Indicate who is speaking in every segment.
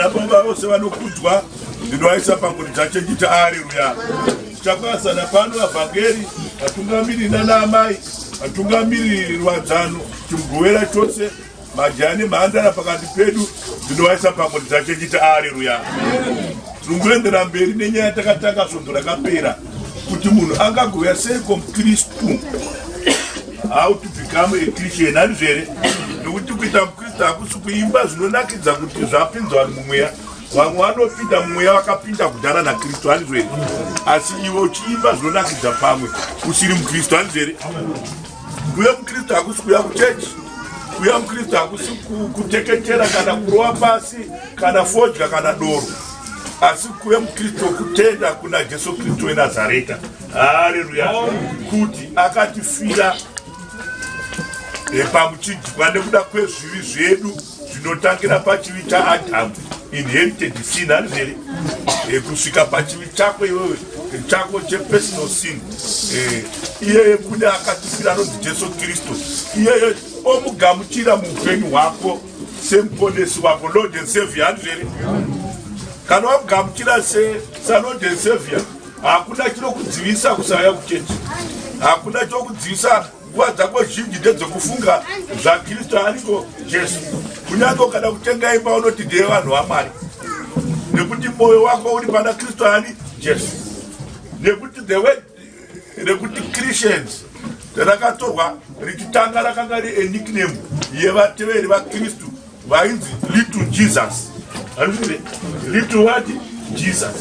Speaker 1: baba vose vanokudzwa ndinovaisa pangoni dzachengita. Haleluya. Tichakasana pano vabhangeri vatungamiri nanaamai vatungamiri rwadzano timugovera chose majaya nemhandara pakati pedu ndinovaisa pangoni dzachengita. Haleluya. Tinongoendera mberi nenyaya yatakatanga svondo rakapera kuti munhu angagovera seiko mukristu. How to become a Christian. Handizvere nekuti kuita mukristu hakusi kuimba zvinonakidza kuti zvapinzwa mumweya. Vamwe vanopinda mumweya vakapinda kudhara naKristu. Handizvere asi iwe uchiimba zvinonakidza pamwe usiri mukristu. Handizvere kuya mukristu hakusi kuya kuchechi. Kuya mukristu hakusi kuteketera kana kurova pasi kana fodya kana doro, asi kuya mukristu kutenda kuna Jesu Kristu weNazareta. Haleluya. Kuti akatifira pamuchinjikwa nekuda kwezvivi zvedu zvinotangira pachivi chaAdhamu, inherited sin. Handizvere kusvika pachivi chako iwewe chako chepersonal sin. Iyeye kune akatifira anonzi Jesu Kristu, iyeye omugamuchira muupenyu hwako semuponesi wako, Lord and Savior. Handizvere kana wamugamuchira Lord and Savior hakuna chinokudzivisa kusauya kuchechi, hakuna chokudzivisa. Nguva dzako zhinji ndedzokufunga zvaKristu ariko Jesu. Kunyange kana kutenga imba unoti ndiye vanhu vaMwari, nekuti moyo wako uri pana Kristu ani Jesu. Nekuti Christians rakatorwa richitanga rakanga ri nickname yevateveri vaKristu vainzi Little Jesus. Handizvere Little what? Jesus.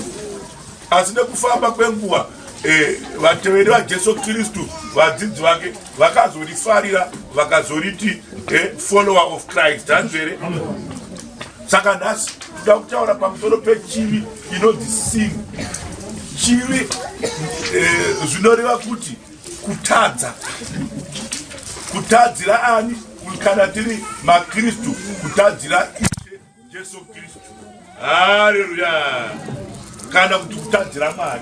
Speaker 1: Asi nekufamba kwenguva vateveri vaJesu Kristu vadzidzi vake vakazorifarira vakazoriti follower of Christ. Handizvere saka nhasi toda kutaura pamusoro pechivi inonzi sin. Chivi zvinoreva kuti kutadza, kutadzira ani kana tiri maKristu, kutadzira Ishe Jesu Kristu. Haleluya. Kana kuti kutadzira Mwari.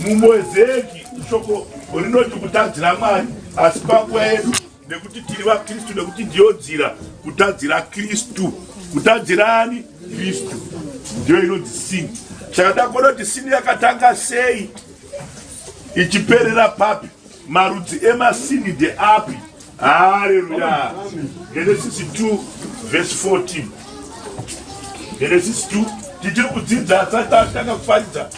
Speaker 1: Mumozeki shoko rinoti kutadzira Mwari, asi panguva yedu nekuti tiri vaKristu, nekuti ndiyo nzira kutadzira Kristu. Kutadzira ani? Kristu. Ndiyo inonzi sin. Chakada kuona kuti sin yakatanga sei ichiperera papi, marudzi emasini ndeapi. Haleluya. Genesis 2 verse 14. Genesis 2 tichiri kudzidza asati tanga kufaridza,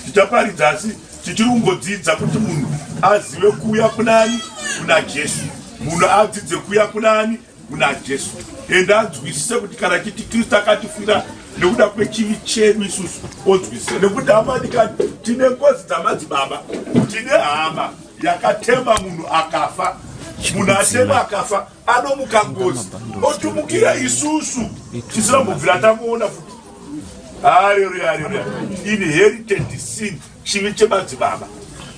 Speaker 1: tichaparidza asi tichiri kungodzidza kuti munhu azive kuuya kunani kuna Jesu, munhu adzidze kuuya kunani kuna Jesu, ende anzwisise kuti kana chiti Kristu akatifira nekuda kwechivi chedu isusu onzwisise. Nekuti hamadikani tine ngozi dzamadzibaba, tine hama yakatemba munhu akafa. Munhu atema akafa anomuka ngozi otumukira isusu tisirambobvira tamuona futi. Haleluya. Haleluya. Inherited sin, chivi chemadzibaba.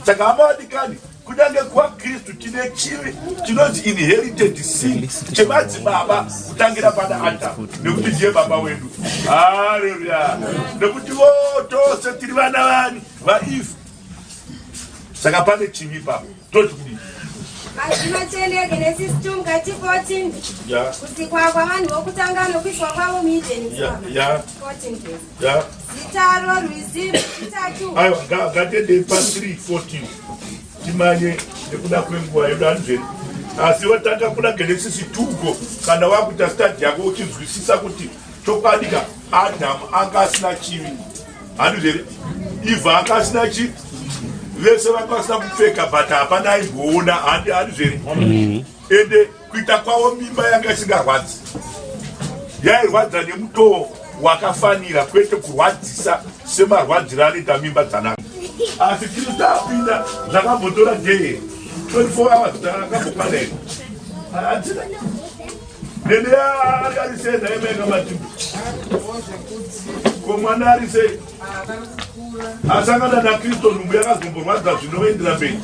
Speaker 1: Saka hamadikani kunyange kwa Kristu tine chivi chinonzi inherited sin chemadzibaba kutangira pana Adhamu, nekuti ndiye baba wedu. Haleluya. Nekuti tose tiri vana vani vaEve. Saka pane chivi papo. Toti kudini?
Speaker 2: Azvinotende Genesis 2 mukati 14. Kusikwa kwavanhu vokutanga nokuiswa kwavo muEdeni. 14. Zita rorwizi rutatu.
Speaker 1: Aiwa, ngatende pa 3:14 timanye nekuda kwenguva yedu. Handizvere asi watanga kuna Genesis 2 kana wakuita study yako uchinzwisisa kuti chokwadika Adhamu anga asina chivi. Handizvere Eve anga asina chivi, vese vakasina kupfeka but hapana aimboona. Handizvere ende kuita kwavo mimba yanga isingarwadzi, yairwadza nemutoo wakafanira, kwete kurwadzisa semarwadziro anoita mimba dzanaka. Asi Kristu apinda zvakambodora day 24 hours dzakambokwana ino hadzina nende ari sei ndaimega matimbu komwana ari sei asangana naKristu. Nhumbu yakazomborwadza zvinoendera mberi,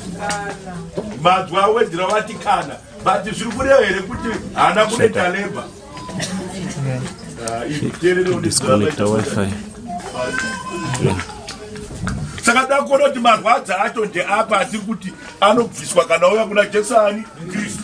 Speaker 1: madzwa awedhera vati kana, but zviri kureva here kuti haana kunoita leba.
Speaker 3: Disconnect Wi-Fi.
Speaker 1: Saka ndakuona kuti marwadza acho ndeapa atiri kuti anobviswa kana uya kuna Jesu ani Kristu.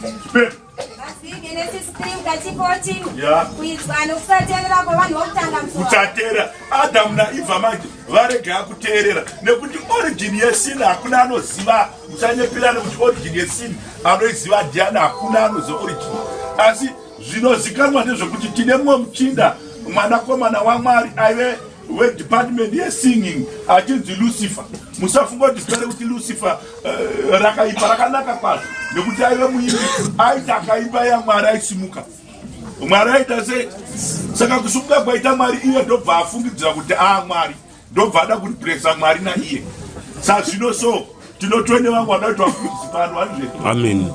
Speaker 2: Asi Genesis 3 mukati 14.
Speaker 1: Yeah.
Speaker 2: Kuidzwa nokusateerera kwavanhu vokutanga musi
Speaker 1: kusateerera Adamu naEvha manje varega kuteerera nekuti origin yesin hakuna anoziva. Musanyepirana kuti origin yesin anoiziva ndiani, hakuna anoziva origin. Asi zvinozikanwa ndezvekuti tine mumwe muchinda mwanakomana waMwari aive wedepartment yesinging achinzi Lucifer. Musafunga kuti zita rekuti Lucifer rakaipa rakanaka kwazvo nekuti aive muimbi aita akaimba yaMwari aisimuka. Mwari aita sei? Saka kusimuka kwaita Mwari iye ndobva afungidzira kuti Mwari ndobva ada kuripresa Mwari naiye. Sazvino so tinotone vangu vanoitwa kuzipa vanhu
Speaker 3: Amen.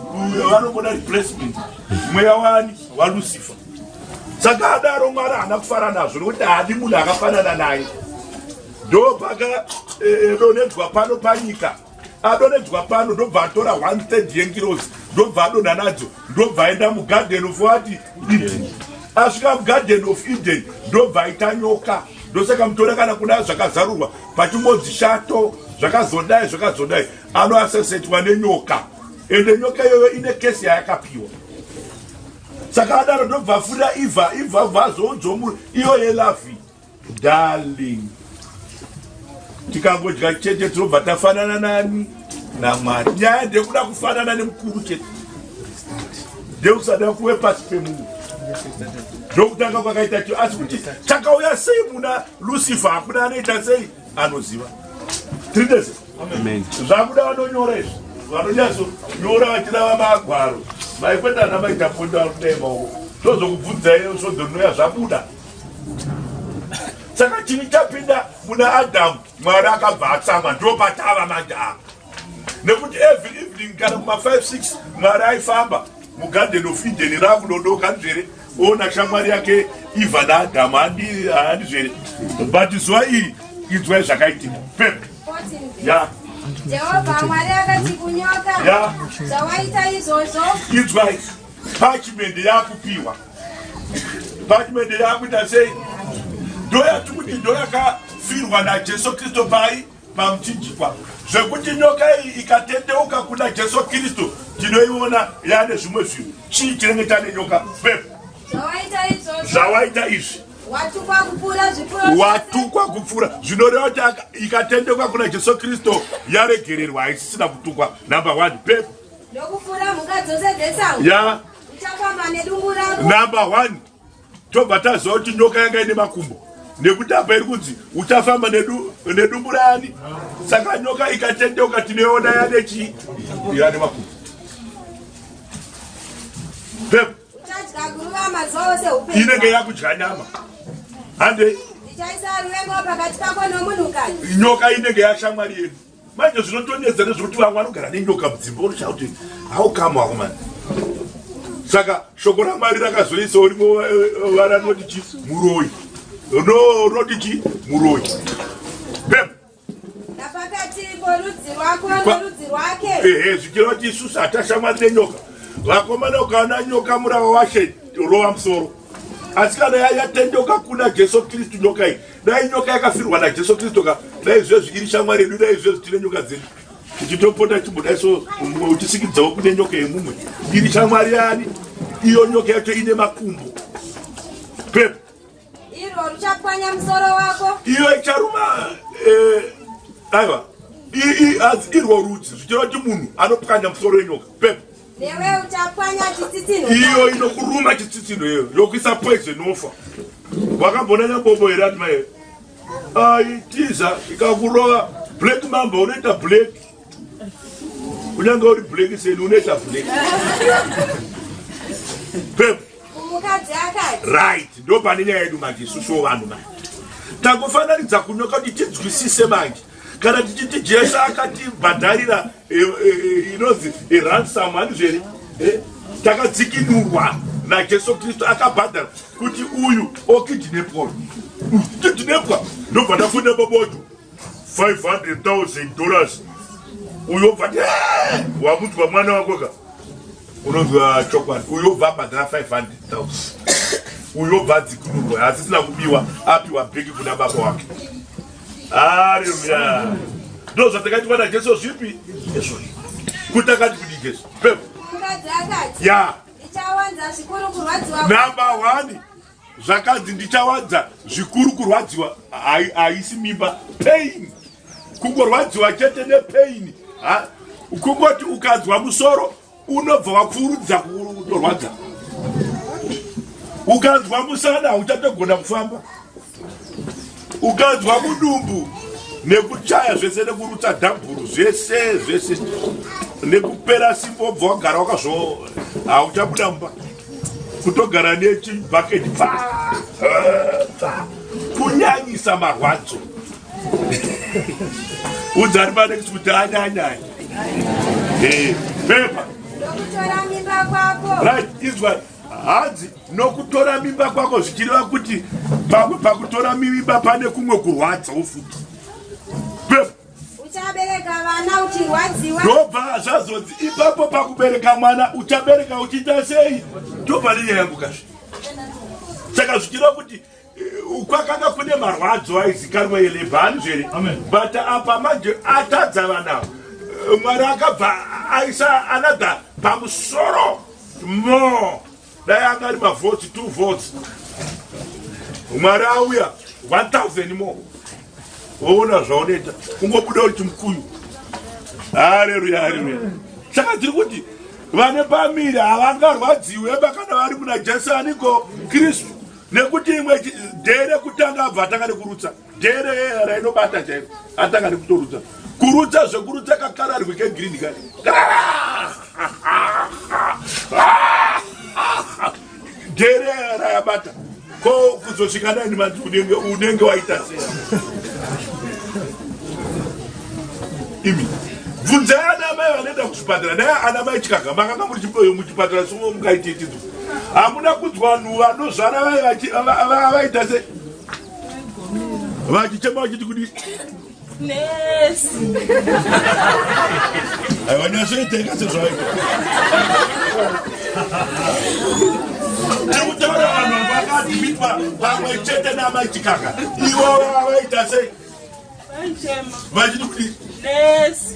Speaker 1: vanombona replacement mweya wani waLucifer. Saka adaro Mwari haana kufara nazvo nokuti haadi munhu akafanana naye. Ndobva donedzwa pano panyika. Adonedzwa pano ndobva atora 1/3 yengirozi ndobva adonha nadzo ndobva aenda mugarden of what? Eden. Asvika mugarden of Eden ndobva aita nyoka. Ndosaka mutora kana kuna zvakazarurwa pachimodzi shato zvakazodai anoasesetwa nenyoka. Ende nyoka iyoyo ine kesi yayakapiwa. Saka adaro ndobva afunda Eva vazonzo munhu iyo yelavi. Darling, tikangodya chete tinobva tafanana nani? naMwari. Nyaya ndekuda kufanana nemukuru chete, ndekusada kuwe pasi pemunhu. Ndokutanga kwakaita cho, asi kuti chakauya sei muna Lucifer hakuna anoita sei anoziva. Tindese zvakuda vanonyora izvi, vanonyazonyora vachirava magwaro vaikwenda navaita ponda varikudai maoko tozokubvunzai sodzonoya zvabuda. Saka chini chapinda muna Adamu Mwari akabva atsamwa ndopatava manje apa. Nekuti every evening kana kuma5-6 Mwari aifamba mugarden of Eden rakudodoka nzvere ona shamwari yake Eva naAdamu handi zvere. But zuva iri idzwai zvakaitika. Pepe. Ya.
Speaker 2: Jehovha Mwari akati kunyoka. Zvawaita izvozvo.
Speaker 1: Idzwai. Parchment yakupiwa. Parchment yakuita sei? Ndoyatukuti ndoyakafirwa naJesu Kristu pamuchinjikwa. Zvekuti nyoka iyi ikatendeuka kuna Jesu Kristu tinoiona yane zvimwe zvinhu. Chii chinenge chane nyoka? Pepe. Zvawaita izvi. Watukwa kupfuura zvinoreva kuti ikatendeuka kuna Jesu Kristu yaregererwa, haisisina kutukwa. Number 1. Pepe.
Speaker 2: Ndokupfuura mhuka dzose dzesango.
Speaker 1: Ya.
Speaker 2: Uchafamba nedumbu rako.
Speaker 1: Number 1. Tobva taziva kuti nyoka yanga ine makumbo. Nekuti apa iri kunzi uchafamba nedumbu rani. Saka nyoka ikatendeuka tinoiona yane chii? Yane makumbo. Pepe.
Speaker 2: Uchadya guruva mazuva ose upenyu.
Speaker 1: Inenge yakudya nyama. Hande.
Speaker 2: Ndichaisa ruvengo pakati pako nomunhukadzi.
Speaker 1: Nyoka inenge yashamwari yedu. Manje zvinotonedza nezvekuti vamwe vanogara nenyoka mudzimba unoshaya kuti how come wakomana. Saka shoko raMwari rakazoisawo rimwe vana rinoti chi? Muroyi. Rinoti chi? Muroyi. Pepe.
Speaker 2: Napakati porudzi rwako norudzi rwake.
Speaker 1: Zvichireva kuti isusu hatashamwari nenyoka. Vakomana ukaona nyoka murava washe rova musoro. Asi kana yatendeuka kuna Jesu Kristu nyoka iyi, dai nyoka yakafirwa naJesu Kristu ka, dai zvezvi iri shamwari yedu, dai zvezvi tine nyoka dzedu. Tichitopota chimbodai so uchisikidzawo kune nyoka yemumwe. Iri shamwari yani, iyo nyoka yacho ine makumbo. Pepe.
Speaker 2: Iro richapwanya musoro wako.
Speaker 1: Iyo icharuma aiwa. Irwo rudzi, zvichireva kuti munhu anopwanya musoro wenyoka. Pepe.
Speaker 2: Newe uchapwanya chitsitsino.
Speaker 1: Iyo inokuruma chitsitsino iyo, yokuisa poison ofa. Wakambona nyambobo here ati mai. Tiza ikakurova black mamba unoita black. Kunyange uri black seni unoita black. Pepe.
Speaker 2: Kumukadzi akati.
Speaker 1: Right, ndo pane nyaya yedu manje isusu vanhu manje. Takufananidza kunyoka kuti tinzwisise manje. Kana tichiti Jesu akatibhadharira inonzi ransom handizvere, takadzikinurwa naJesu Kristu akabhadhara kuti uyu okidinepwa. Kidinepwa ndobva ndafunda mabodo $500,000 uyu obva wamudzwa mwana wako ka unonzwa chokwadi uyu obva abhadhara $500,000 uyu obva adzikinurwa asisina kubiwa apiwa bheki kuna baba wake. Haleluya. Ndo zvatakaitwa naJesu zvipi? Yesu. Kuti akati kuti Jesu. Pepe.
Speaker 2: Kumukadzi akati.
Speaker 1: Ya.
Speaker 2: ndichawanza zvikuru kurwadziwa.
Speaker 1: Number 1 zvakadzi ndichawanza zvikuru kurwadziwa haisi mimba pain kungorwadziwa chete nepain kungoti ukadzwa musoro unobva wapfurudza kutorwadza ukadzwa musana uchatogona kufamba ukadzwa mudumbu nekuchaya zvese nekurutsa dhamburu zvese nekupera simba wobva wagara wakazvo hauchabuda mumba kutogara nechibhaketi kunyanyisa marwadzo udzari panext kuti anyanyanya pepa
Speaker 2: Nokutora mimba kwako.
Speaker 1: right izwa hadzi nokutora mimba kwako zvichireva kuti pakutora mimba pane kumwe kurwadza ufuti pepa
Speaker 2: Uchabereka vana uchirwadziwa.
Speaker 1: ndobva zvazodzi ipapo pakubereka mwana uchabereka uchiita sei ndobva nenyayambukazve saka zvichireva kuti kwakanga kune marwadzo aizikanwa elebhani zvere but apa manje atadza vanavo mwari akabva aisa another pamusoro mo dai anga ari mavhoti 2 votes mwari auya 1000 more woona zvaonoita kungobuda uri chimukuyu haleluya haleluya saka tiri kuti vane pamiri havangarwadziwe kana vari muna Jesu aniko Kristu nekuti imwe dhere kutanga abva atanga nekurutsa dhere rainobata chaiko atanga nekutorutsa kurutsa zvekurutsa kakararwi kegreen kare dhere rayabata ko kuzosvika naini manzi unenge waita sei imi bvunzai anamai vanoenda kuzvipatara dai anamai chikaga makanga muri muchipatara somo mungaititidzo hamuna kunzwa vanhu vanozvara vaita sei vachichema vachiti kudi
Speaker 4: Nesi.
Speaker 1: aiwa nyasoiteka sezvaita tikutaura vanhu vakadhibitwa pamwe chete namai chikaga ivo vaita sei
Speaker 4: Vaichema.
Speaker 1: vachiti kudi
Speaker 4: Nesi.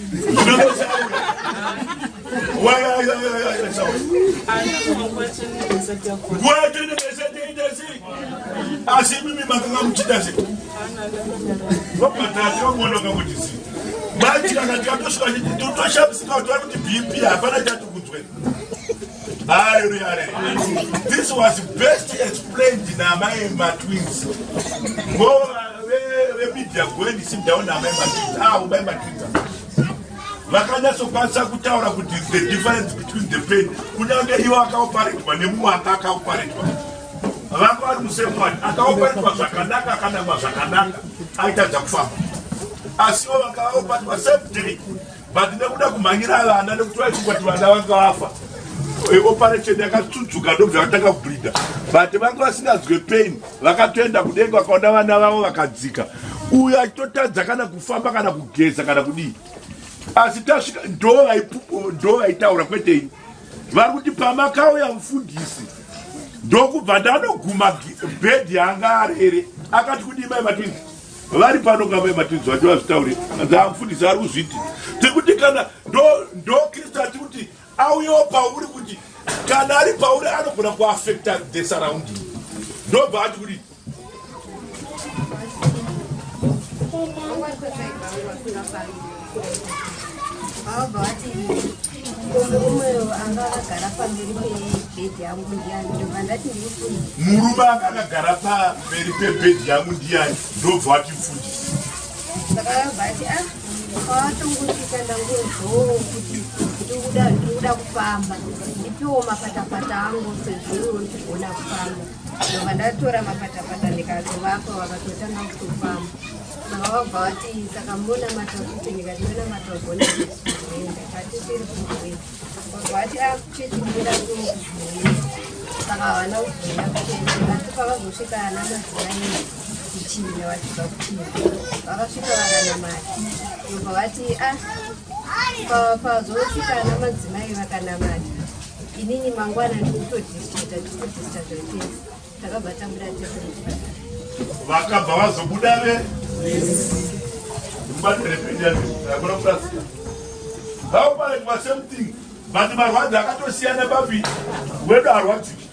Speaker 1: asi mimi makanga muchita sei vabhatati vakuonoka kuti si machikanga tikatosvika chiti totoshamsika kuti vari kuti bp hapana chatokunzweni haleluya haleluya this was best explained namai matwins ngo vemedia going sit down namai matwins umai matwins vakanyatsokwanisa kutaura kuti the difference between the pain kunyange ivo akaoparetwa nemumwe akaoparetwa vanga vari musemwani akaoparetwa zvakanaka akanamwa zvakanaka aitadza kufamba asiwo vakaoparetwa same day but nekuda kumhanyira vana nekuti vaisungwati vana vanga vafa operation yakatsudzuka ndobva vatanga kubhridha but vanga vasingazwe pain vakatoenda kudenga vakaona vana vavo vakadzika uyo achitotadza kana kufamba kana kugeza kana kudii asi tasvika ndo vaitaura kwete vari kuti pamakauya mufundisi ndokubva ndanoguma bhedhi yanga arere akati kudii mai matwinzi vari pano kamai matwinzi vacho vazvitaure mufundisi ari kuzviti tiri kuti kana ndo Kristu ati kuti auyewo pauri kuti kana ari pauri anogona kuaffecta the surrounding ndobva ati kuti murume akagara pamberi pebhedhi yangu ndiani ndobva wati mfundisi
Speaker 5: ndikuda kufamba ndipiwo mapatapata angu sezviro ndigona kufamba ndobva ndatora mapatapata ndikazovapa vakatotanga kutofamba saka vabva vati saka mbona matakuti ndikati mona matagona kuenda kati tiri kuenda vabva vati chechimira kuenda saka havana kuzoenda kuenda asi pavazosvika ana madzimai kuchini vasvika kuchini vakasvika vakanamati ndobva vati pazosvika ana madzimai vakanamata inini mangwana ndikutodhistrita tese takabva tabuda tese
Speaker 1: vakabva vazobuda mubatirepedakona kurasika vaoparetwa same thing vanhu marwadzi akatosiyana papi wedu arwadziki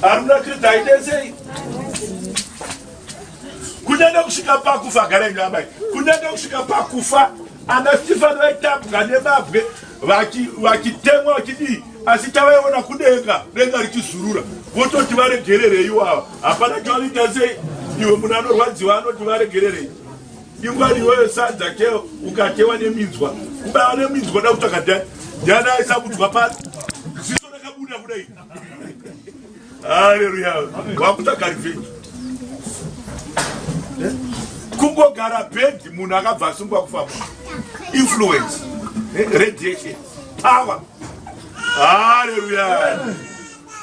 Speaker 1: aruna Kristu aidesei kunyange kusvika pakufa garengamai kunyange kusvika pakufa ana Stefano vaitambwa nemabwe vachitemwa vachidii asi tavaiona kudenga richizurura vototi varegererei ivava hapana chavanoita sei iwe munhu anorwadziwa anoti varegererei ingwani iweyo sadza keo ukatewa neminzwa kubaiwa neminzwa da kutsvaka ndiani aisabudzwa pasi ziso rakabuda kudai haleluya wakutsvaga revenge kungogara bhedhi munhu akabva asungwa kufamba influence radiation power haleluya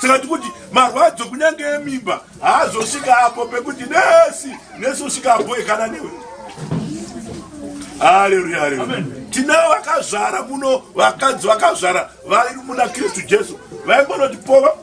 Speaker 1: saka tikuti marwadzo kunyange emimba haazosvika apo pekuti nesi usvika apo ekana newe haleluya haleluya tinavo vakazvara muno vakadzi vakazvara vari muna Kristu Jesu vaingonoti pova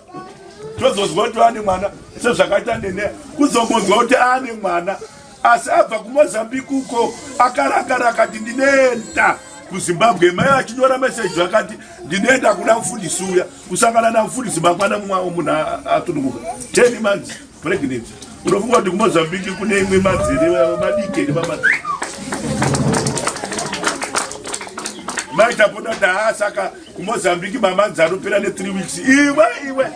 Speaker 1: tozozwa kuti ane mwana sezvakaita Nenea kuzongonzwa kuti ane mwana asi abva kuMozambique uko akarakara akati ndinoenda kuZimbabwe mai achinyora meseji akati ndinoenda kuna mufundisi uya kusangana namufundisi mangwana munhu atununguka 10 months pregnancy unofunga kuti kuMozambique kune imwe madziri madikeni mamadzi mai tapota daa saka kuMozambique mamanzi anopera ne3 weeks iwe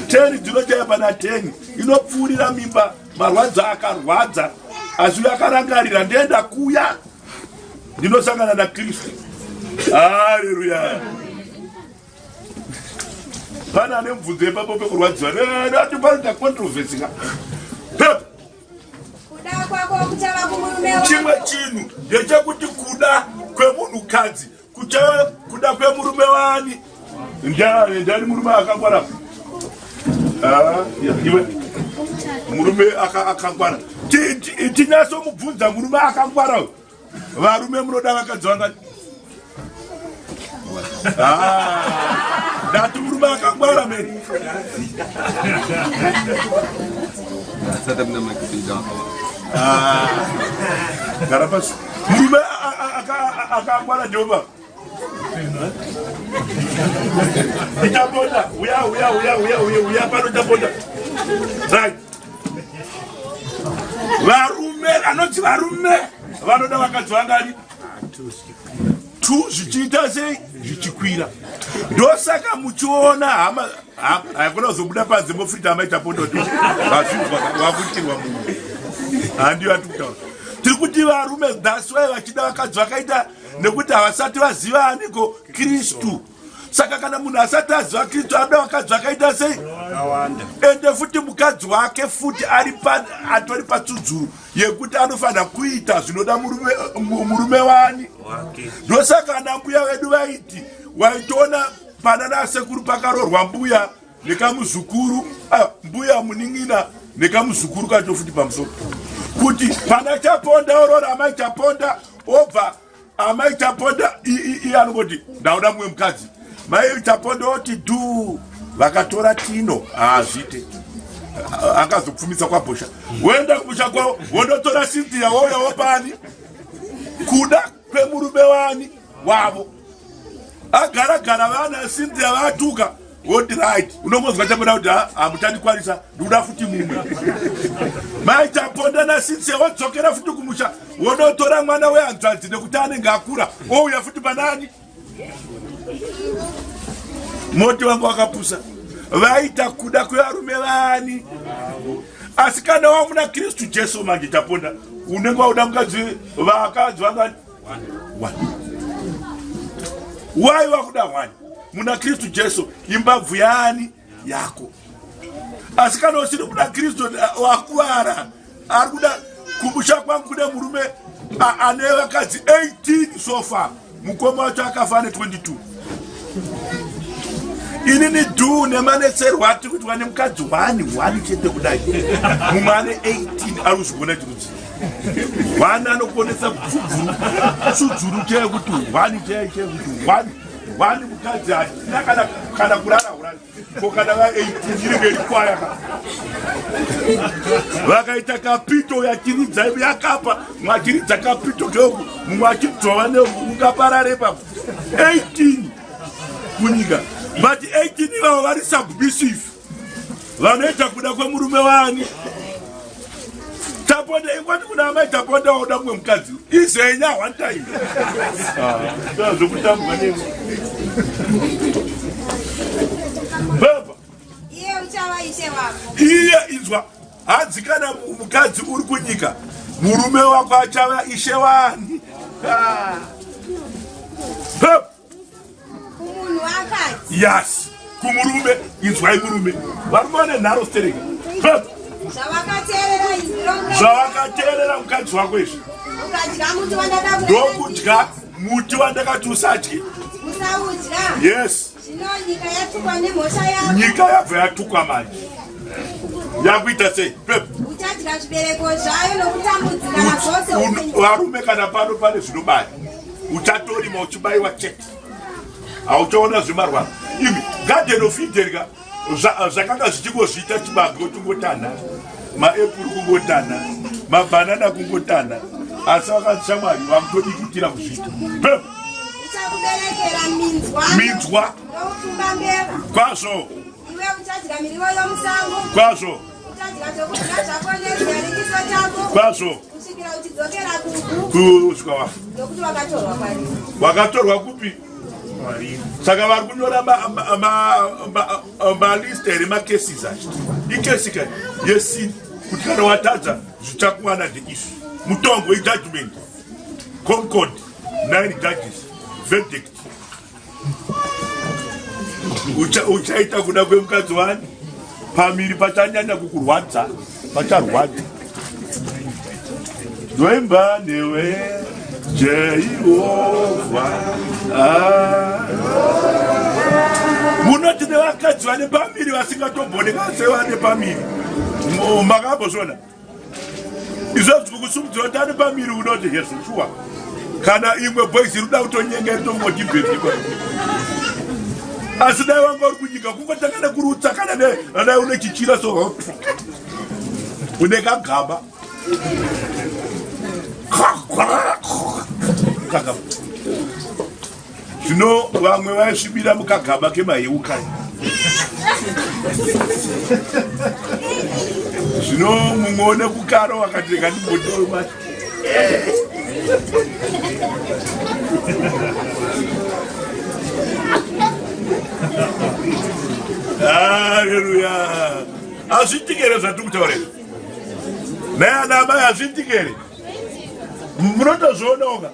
Speaker 1: 10 dzinochaya pana 10 inopfuurira mimba marwadzo akarwadza asi uyo akarangarira ndienda kuya ndinosangana naKristu haleluya pana nemvunzo yepapo pekurwadziwa atipanoita controversy ka
Speaker 2: kuda kwako kuchava kumurume wako
Speaker 1: chimwe chinhu ndechekuti kuda kwemunhukadzi kuchava kuda kwemurume wani ndani murume akangwara iwe murume akangwara tinyasomubvunza murume akangwara varume munoda vakadzi vangati ndati murume akangwara meni gara pasi murume akangwara Jehovha ichaponda uya pano chaponda right varume anoti varume vanoda vakadzi vangani tu zvichiita sei zvichikwira ndosaka muchiona hama hakuna kuzobuda panze mofita hama ichaponda kuti vazvinzwa vakuitirwa munhu handiyo atikutaura tiri kuti varume that's why vachida vakadzi vakaita nekuti havasati vaziva aniko Kristu saka kana munhu asati aziva Kristu anoda vakadzi vakaita sei ende futi mukadzi wake futi atori patsudzuru yekuti anofanira kuita zvinoda murume wani ndosaka ana mbuya vedu vaiti waitoona pana nasekuru pakarorwa mbuya nekamuzukuru mbuya muning'ina nekamuzukuru kacho futi pamusoro kuti pana chaponda orora amai chaponda obva amai chaponda anongoti ndauda mumwe mukadzi mai chaponda oti du vakatora Tino zvite akazopfumisa kwabhosha woenda kubhosha kwavo wondotora Cynthia wouyawo pani kuda kwemurume wani wavo agara vana Cynthia vatuka woti right unongozwa chaponda kuti hamutandikwanisa ndikuda futi mumwe mai chaponda naCynthia wodzokera futi kumusha wondotora mwana wehanzvadzi nekuti anenge akura wouya futi panani moti wangu wakapusa vaita kuda kwevarume vani asi kana wamuna Kristu Jesu manje chaponda unenge wauda mukadzi vakadzi vangani wai wakuda wani muna Kristu Jesu imbabvu yani yako asi kana usiri kuda Kristu wakuwara ari kuda kumusha kwangu kuda murume ane vakadzi 18 so far mukoma wacho akafa ne 22 inini du nemanetserwa ati kuti wane mukadzi wani chete kudai mumwe ane 18 ari kuzvigona chirudzi wani anokonesa sudzuru chekuti wani chekuti wani mukadzi hatina kana kurara urani ko kana va18 inenge irikwaya vakaita kapito yachiridza yakapa mwachiridza kapito keoku mumwe achidzova neungaparare papo 18 kunyika. But 18 vavo vari submissive. Vanoita kuda kwemurume wani. Taponda ingwati kuna amai taponda oda mwe mkazi. Isenya one time. Zokutambwa nemo. Baba.
Speaker 2: Iye uchawa ishe wako.
Speaker 1: Iye izwa. Adzikana mukadzi uri kunyika. Murume wako achava ishe wani. Baba.
Speaker 2: Kumunhu wakati.
Speaker 1: Yes. Kumurume izwa murume. Varumone nharo stereka. Baba.
Speaker 2: Zvawakateerera izvirongo.
Speaker 1: Zvawakateerera mukadzi wako izvi.
Speaker 2: Ukadya muti wandakakupa.
Speaker 1: Ndokudya muti wandakati usadye.
Speaker 2: Usaudya.
Speaker 1: Yes.
Speaker 2: Zvino nyika yatukwa nemhosva yako.
Speaker 1: Nyika yabva yatukwa manje. Yakuita sei?
Speaker 2: Uchadya zvibereko zvayo nokutambudzika zvose.
Speaker 1: Varume kana pano pane zvinobaya. Uchatorima uchibayiwa chete. Hauchaona zvimarwara. Imi Garden of Eden zvakanga zvichingozviita chibage kungotana. Maepuru kungotana. Mabanana kungotana. Asi vakati Shamwari vamutodikitira kuzviita.
Speaker 2: Uchakuberekera minzwa. Ndokutumba mbeva.
Speaker 1: Kwazvo.
Speaker 2: Iwe uchadya miriwo yomusango.
Speaker 1: Kwazvo.
Speaker 2: Uchadya zvokudya zvako nezviyarikiso chako.
Speaker 1: Kwazvo.
Speaker 2: Kusvikira uchidzokera kugu.
Speaker 1: Kusvika wafu.
Speaker 2: Ndokuti wakatorwa kwari.
Speaker 1: Wakatorwa kupi? Saka vari kunyora malista ere macases acho. Ikesi kai yesini kuti kana watadza zvichakuwana ndeizvi. Mutongo judgment. Concord 9 judges. Verdict. Uchaita kuda kwemukadzi wani. Pamiri pachanyanya kukurwadza. Pacharwadza. Ndoimba newe Jehovah. Munoti nevakadzi vane pamiri vasingatomboneka sevane pamiri. Makambozvona. Izvozvo kukusumudzira kuti ane pamiri unoti Yesu shuwa. Kana imwe boys ruda kutonyengera tomoti bhebhi. Asi dai wanga uri kunyika kungotangana kurutsa kana dai une chichira so. Une kagaba. Zvino vamwe vaisvibira mukagaba kemaheuka. Zvino mumwe kukaro wakatireka ndibhodoro macho. Haleluya. Azvitikere zvatikutaurira. Naana amai azvitikere. Munotozvionaga.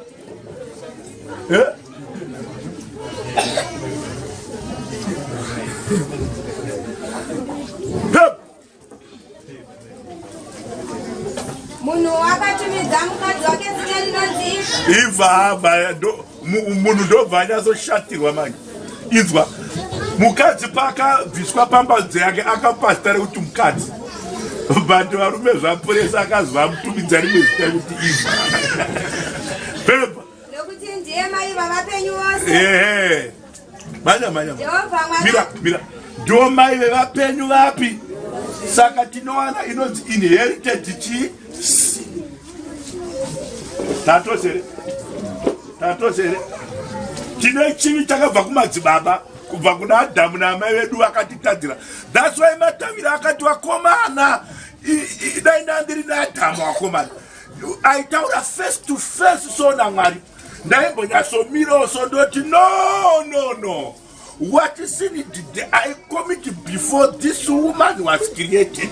Speaker 2: Munhu akatumidza mukadzi wake zita rinonzi
Speaker 1: Iva munhu ndobva anyazoshatirwa manje. Izwa mukadzi pakabviswa pambanze yake akapasitare kuti mukadzi. Vantu varume zvapuresa akazva mutumidza rimwe zita kuti Iva. Pepa.
Speaker 2: Nokuti ndiye mai vavapenyu vose.
Speaker 1: Manya. Mira. Ndo mai vevapenyu vapi? Saka tinowana inonzi inherited chi. Tatosere. Tine chivi chakabva kumadzibaba. Kubva kuna Adamu naamai vedu vakatitadzira. That's why Matavira akati wakomana. Dai ndandiri naAdamu wakomana. Aitaura face to face so naMwari. Ndaimbonyasomira so ndoti no. What is in it? I commit before this woman was created.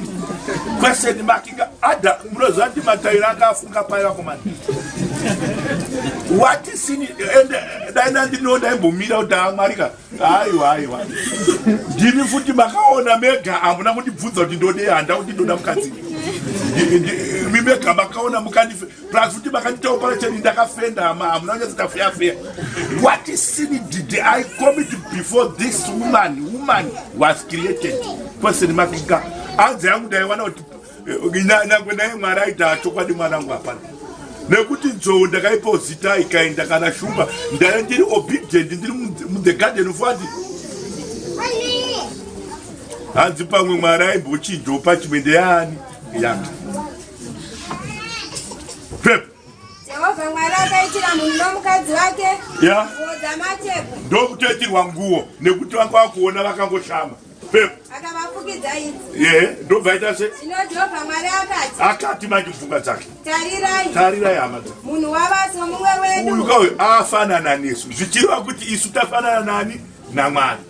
Speaker 1: Question marking Ada Mrozanti Matavira akafunga pai wakomana. What is in it? And I didn't know that Bumira da America. Aiwa. Dini futi makaona mega amuna kuti bvunza kuti ndode handa kuti ndoda mukadzi. Mimeka makaona mukandi plus futi makanditawo paracheni ndakafenda amuna kuti tafuya. What is sin did I commit before this woman was created? Question marking anze yangu ndaiwana kuti nakwenda Mwari aita chokwadi mwanangu hapana. Nekuti nzou ndakaipa zita ikaenda kana shumba ndaya ndiri obedient ndiri the Garden of Eden. Hanzi pamwe Mwari aimbochinjawo pachimende yani. Pep.
Speaker 2: Jehovah Mwari akaitira munhu nomukadzi wake
Speaker 1: ya
Speaker 2: nguo dzamacheko.
Speaker 1: ndokutoitirwa nguo nekuti vanga vakuona vakangoshama pepo
Speaker 2: Akavafukidza idzi.
Speaker 1: ndobva aita se
Speaker 2: Zvino Jehovah Mwari
Speaker 1: akati manje pfungwa dzake
Speaker 2: tarirai
Speaker 1: hama dzake
Speaker 2: munhu wava somumwe wedu.
Speaker 1: uyu kauyu afanana nesu zvichireva kuti isu tafanana nani naMwari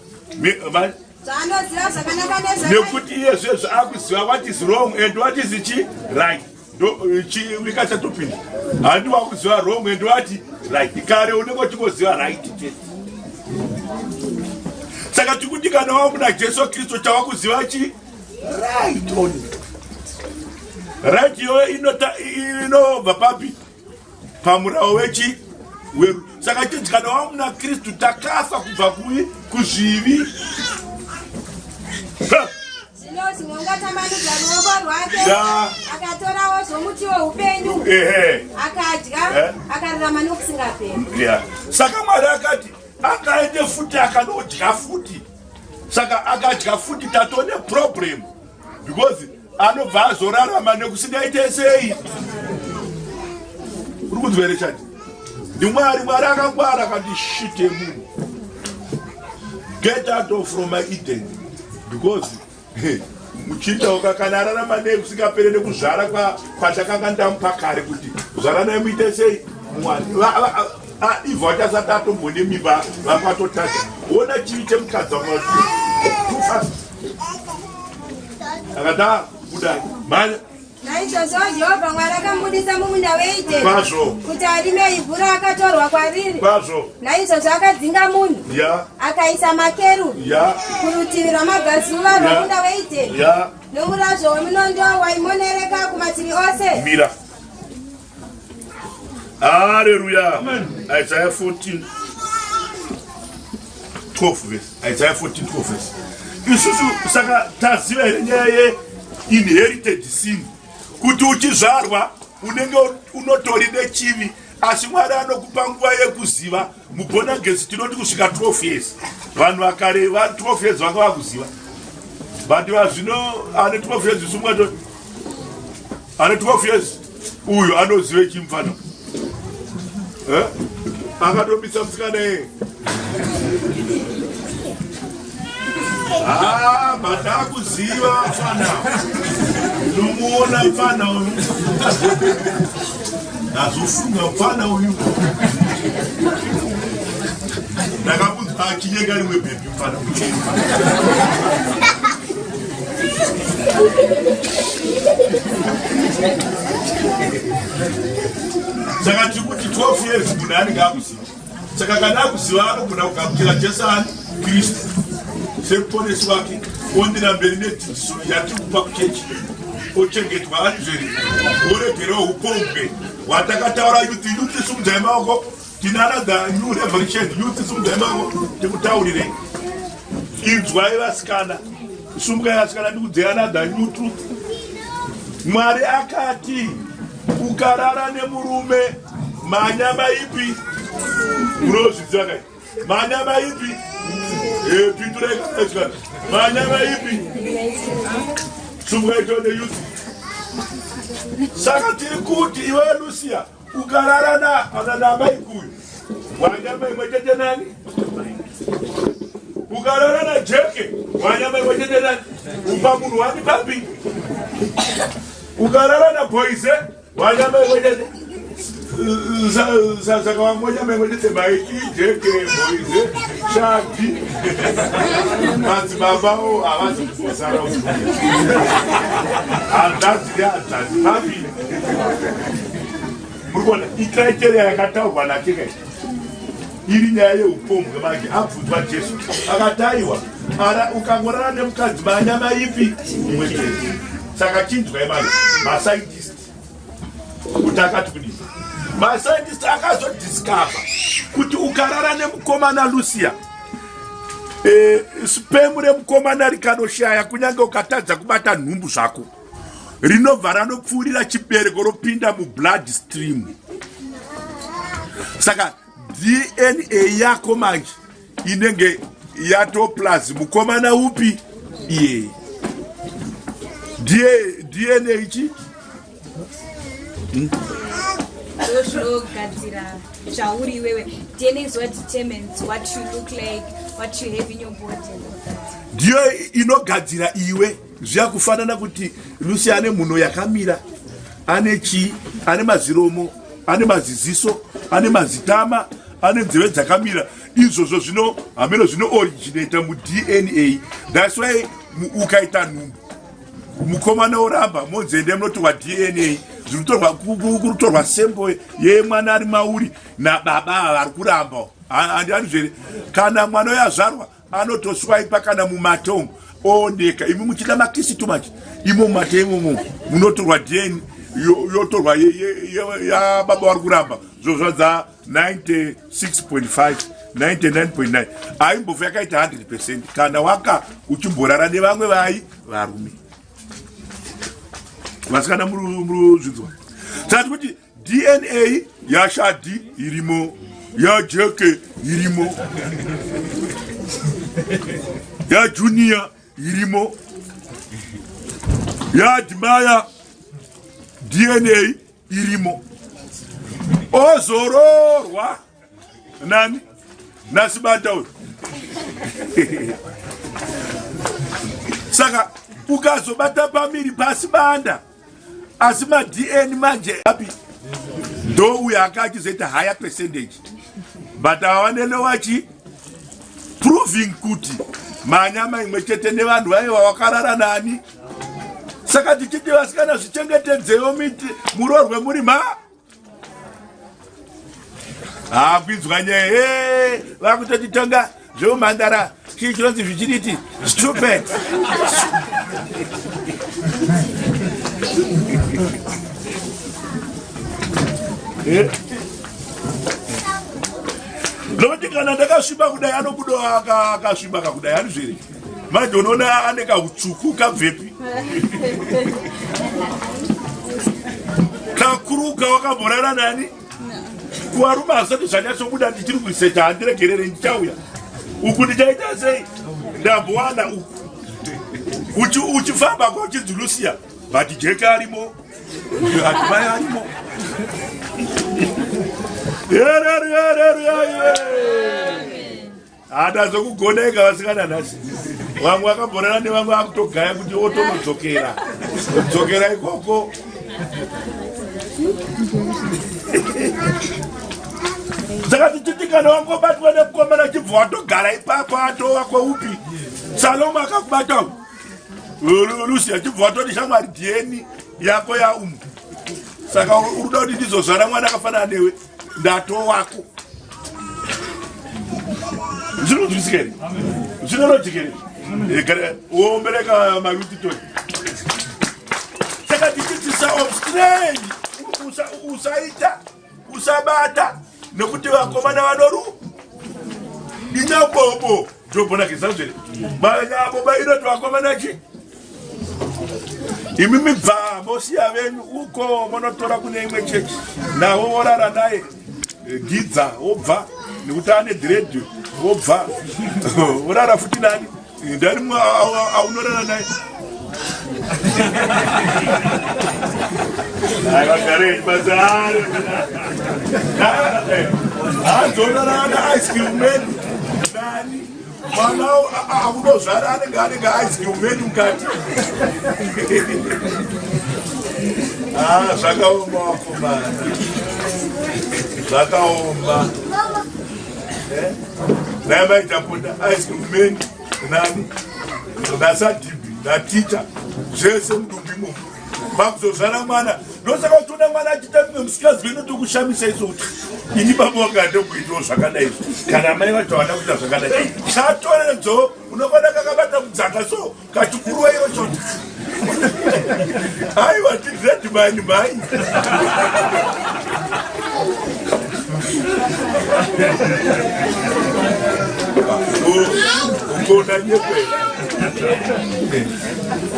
Speaker 2: Zvaanoziva zvakanaka nezvakanaka.
Speaker 1: nekuti iye zvezvo akuziva what is wrong and what is right. Vikachatopinda handi wakuziva wrong and what right. Kare unenge uchingoziva right chete. Saka tikuti kana wamuna Jesu Kristu chawakuziva chi right only. Right yo inobva papi pamurao wechi weru. Saka titi kana wamuna Kristu takafa kubva kuzvivi.
Speaker 2: Zvinoti mungatambanudza ruoko rwake akatorawo zvomuti weupenyu akadya akararama nokusingaperi.
Speaker 1: Saka Mwari akati akaende futi akanodya futi. Saka akadya futi tatone problem because anobva azorarama nekusingaite sei. Uri kunzwere chati Mwari akangwara akati shite munhu get out from my Eden because muchinda ukakana ararama nekusingapere nekuzvara kwandakanga ndamupa kare kuti zvaranai muite sei Mwari Ivha wachasati atombone mimba vakwatotata ona chivi chemukadzi wamatufa akada kudai manya
Speaker 2: naizvozvo Jehovha Mwari akamubudisa mumunda weIdheni
Speaker 1: kwazvo
Speaker 2: kuti arime ivhu raakatorwa kwariri
Speaker 1: kwazvo.
Speaker 2: naizvozvo akadzinga munhu akaisa makeru kurutivi rwamabvazuva rwomunda weIdheni nomurazvo wemunondo waimonereka kumativi ose.
Speaker 1: Mira. Hallelujah. Isaiah 14:12 verse. Isaiah 14:12 verse. Isusu saka taziva nyaya inherited sin. Kuti uchizvarwa unenge unotori nechivi asi Mwari anokupa nguva yekuziva. Mubona gesi tinoti kusvika 12 years. Vanhu vakare 12 years vanga vakuziva. Vanhu vazvino ane 12 years zvisumwato. Ane 12 years uyu anozive chimufano. Akatobisa musikana yeye. Matakuziva mfana. Nomuona mfana uyu. Nazofunga mfana uyu. Ndakabudza achinyenga rimwe bhebi mfana uyu. Saka tikuti 12 years munhu anenge akuziva. Saka kana akuziva anogona kugamuchira Jesu Kristu semuponesi wake ondira mberi nedzidziso yatiri kupa kuchechi ochengetwa ari zveri oregerewo upombwe hwatakataura youth simudzai maoko tina another new revolution youth simudzai maoko tikutaurirei inzwai vasikana sumukai vasikana ndikudzai another new truth. Mwari akati ukarara nemurume manyama ipi unozviziva kai manyama ipi pintureka manyama ipi sumukaitone youth. Saka tiri kuti iwe Lucia ukarara namai kuyu wanyama imwe chete nani ukarara najeke wanyama imwe chete nani upa munhu wani papi ukarara naBoyze wanyama imwe chete saka wamonyama imwe chete maiki jeke Boyze Shaki madzibabao havazi kusara handaziri hadzazi papi murikuona ikriteria yakataurwa nakeka iri nyaya yeupombwe manje abvunzwa Jesu akataiwa ukangorara nemukadzi manyama ipi imwe chete. Saka chinzwai manje mascientist kuti akati kudini mascientist akazodiscover kuti ukarara nemukomana Lucia sperm remukomana rikanoshaya kunyange ukatadza kubata nhumbu zvako rinobva ranopfuurira chibereko ropinda mublood stream. Saka DNA yako manje inenge yatoplus mukomana upi iye DNA ichi
Speaker 6: ndozvinogadzira zvauri iwewe. DNA is what determines what you look like, what you have in your body and all that.
Speaker 1: Ndiyo inogadzira iwe. Zvakufanana kuti Lucy ane munhu yakamira, ane maziromo, ane maziziso, ane mazitama, ane nzeve dzakamira. Izvozvo zvino originate mu DNA. That's why ukaita nhumbu mukomana oramba monzende munotorwa DNA kurutorwa sembo yemwana ari mauri nababa vari kuramba. Handizvere kana mwana yazvarwa anotoswaipa kana mumatongo oneka. Imi muchida makisitu machi imo mumate imomo munotorwa DNA yotorwa ya baba vari kuramba zvozvadza 96.5 99.9 aimbovha yakaita 100% kana waka uchimborara nevamwe varume vasikana muruzvidzwa. Saka kuti DNA yashadi irimo, yajeke irimo, yajunior irimo, yadimaya DNA irimo. Ozororwa nani nasibata uyu. Saka ukazobata pamiri pasi banda asi ma DNA manje api ndo uya akachizoita higher percentage, but awanele wachi proving kuti manyama imwe chete nevanhu vaiva wakarara nani. Saka tichiti vasikana zvichengetedzewo miti murorwe muri kwinzwa nyaya vakutotitanga zveumhandara chii chinonzi zvichiriti stupid. Nokuti kana ndakasviba kudai anobuda akasviba kakudai hanizvere manje unoona ane kautsvuku kabvepi kakuruka wakamborara nani kuvarume asati zvanyatsobuda ndichiri kuiseta handiregerere ndichauya uku ndichaita sei ndambowana uku uchifamba kwauchinzi Lucia but jeke arimo atimai arimo. Hada zokugoneka vasikana nhasi vamwe vakamborana nevamwe vakutogaya kuti otonodzokera dzokera ikoko. Saka tichitikana wangobatwa nemukomana chibva watogara ipapo atova kweupi Salome akakubata Lucia chibva watoti shamwari DNA yako yaumu. Saka uruda kuti ndizozvara mwana akafanana newe ndatowako. Zvinonzwisikere zvinorojikere uombereka maruti toni. Saka tichiti saobstrain usaita usabata nekuti vakomana vanoru inyabobo ndobonakizazvere manyaboba inoti vakomana chi imi mibva mosiya venyu uko monotora kune imwe chechi nawo worara naye gidza wobva nekuti ane dread wobva worara futi nani ndani aunorara naye Agora bazar. Azorara na ice cream man. Nani? Mana aunozvara anenge ice cream man mukati. Zvakaoma komana. Zvakaoma. Namaita pota ice cream man. Nani? Nasadibi, na teacher. Zvese mudumbi bakuzozvara mwana ndosaka kutona mwana achita mimwe musikazi veno tokushamisa iso kuti ini baba wakade kuitawo zvakadai kana mai vacho vada kuita zvakadai chatoredzo unokona kakabata mudzanga so kachikuruwa iyo choti aiwa tidredi mani mai ngona nyekwe.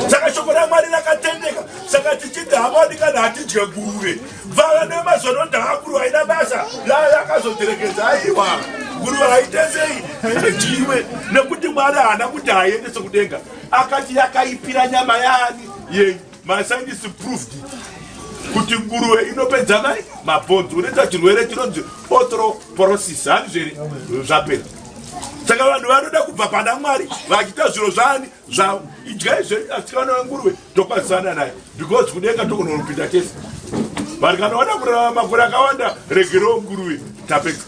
Speaker 1: Saka shoko raMwari rakatendeka. Saka tichiti havadi kana hatidye nguruve. Vava nemazono ndakakuru haina basa. La yakazoterekedza aiwa. Nguruve haitezei idyiwe nekuti Mwari haana kuti haiendese kudenga. Akati yakaipira nyama yani. My scientists proved it. kuti nguruwe inopedza mai mabhonzo unoita chirwere chinonzi osteoporosis hanizveri zvapera. Saka vanhu vanoda kubva pana Mwari vachiita zviro zvani zvavo. Idya izveni asikana wenguruwe tokwanisana naye because kudenga tokunopinda tese. Vanhu kana vada kurarama makore akawanda regerewo nguruwe tapeka.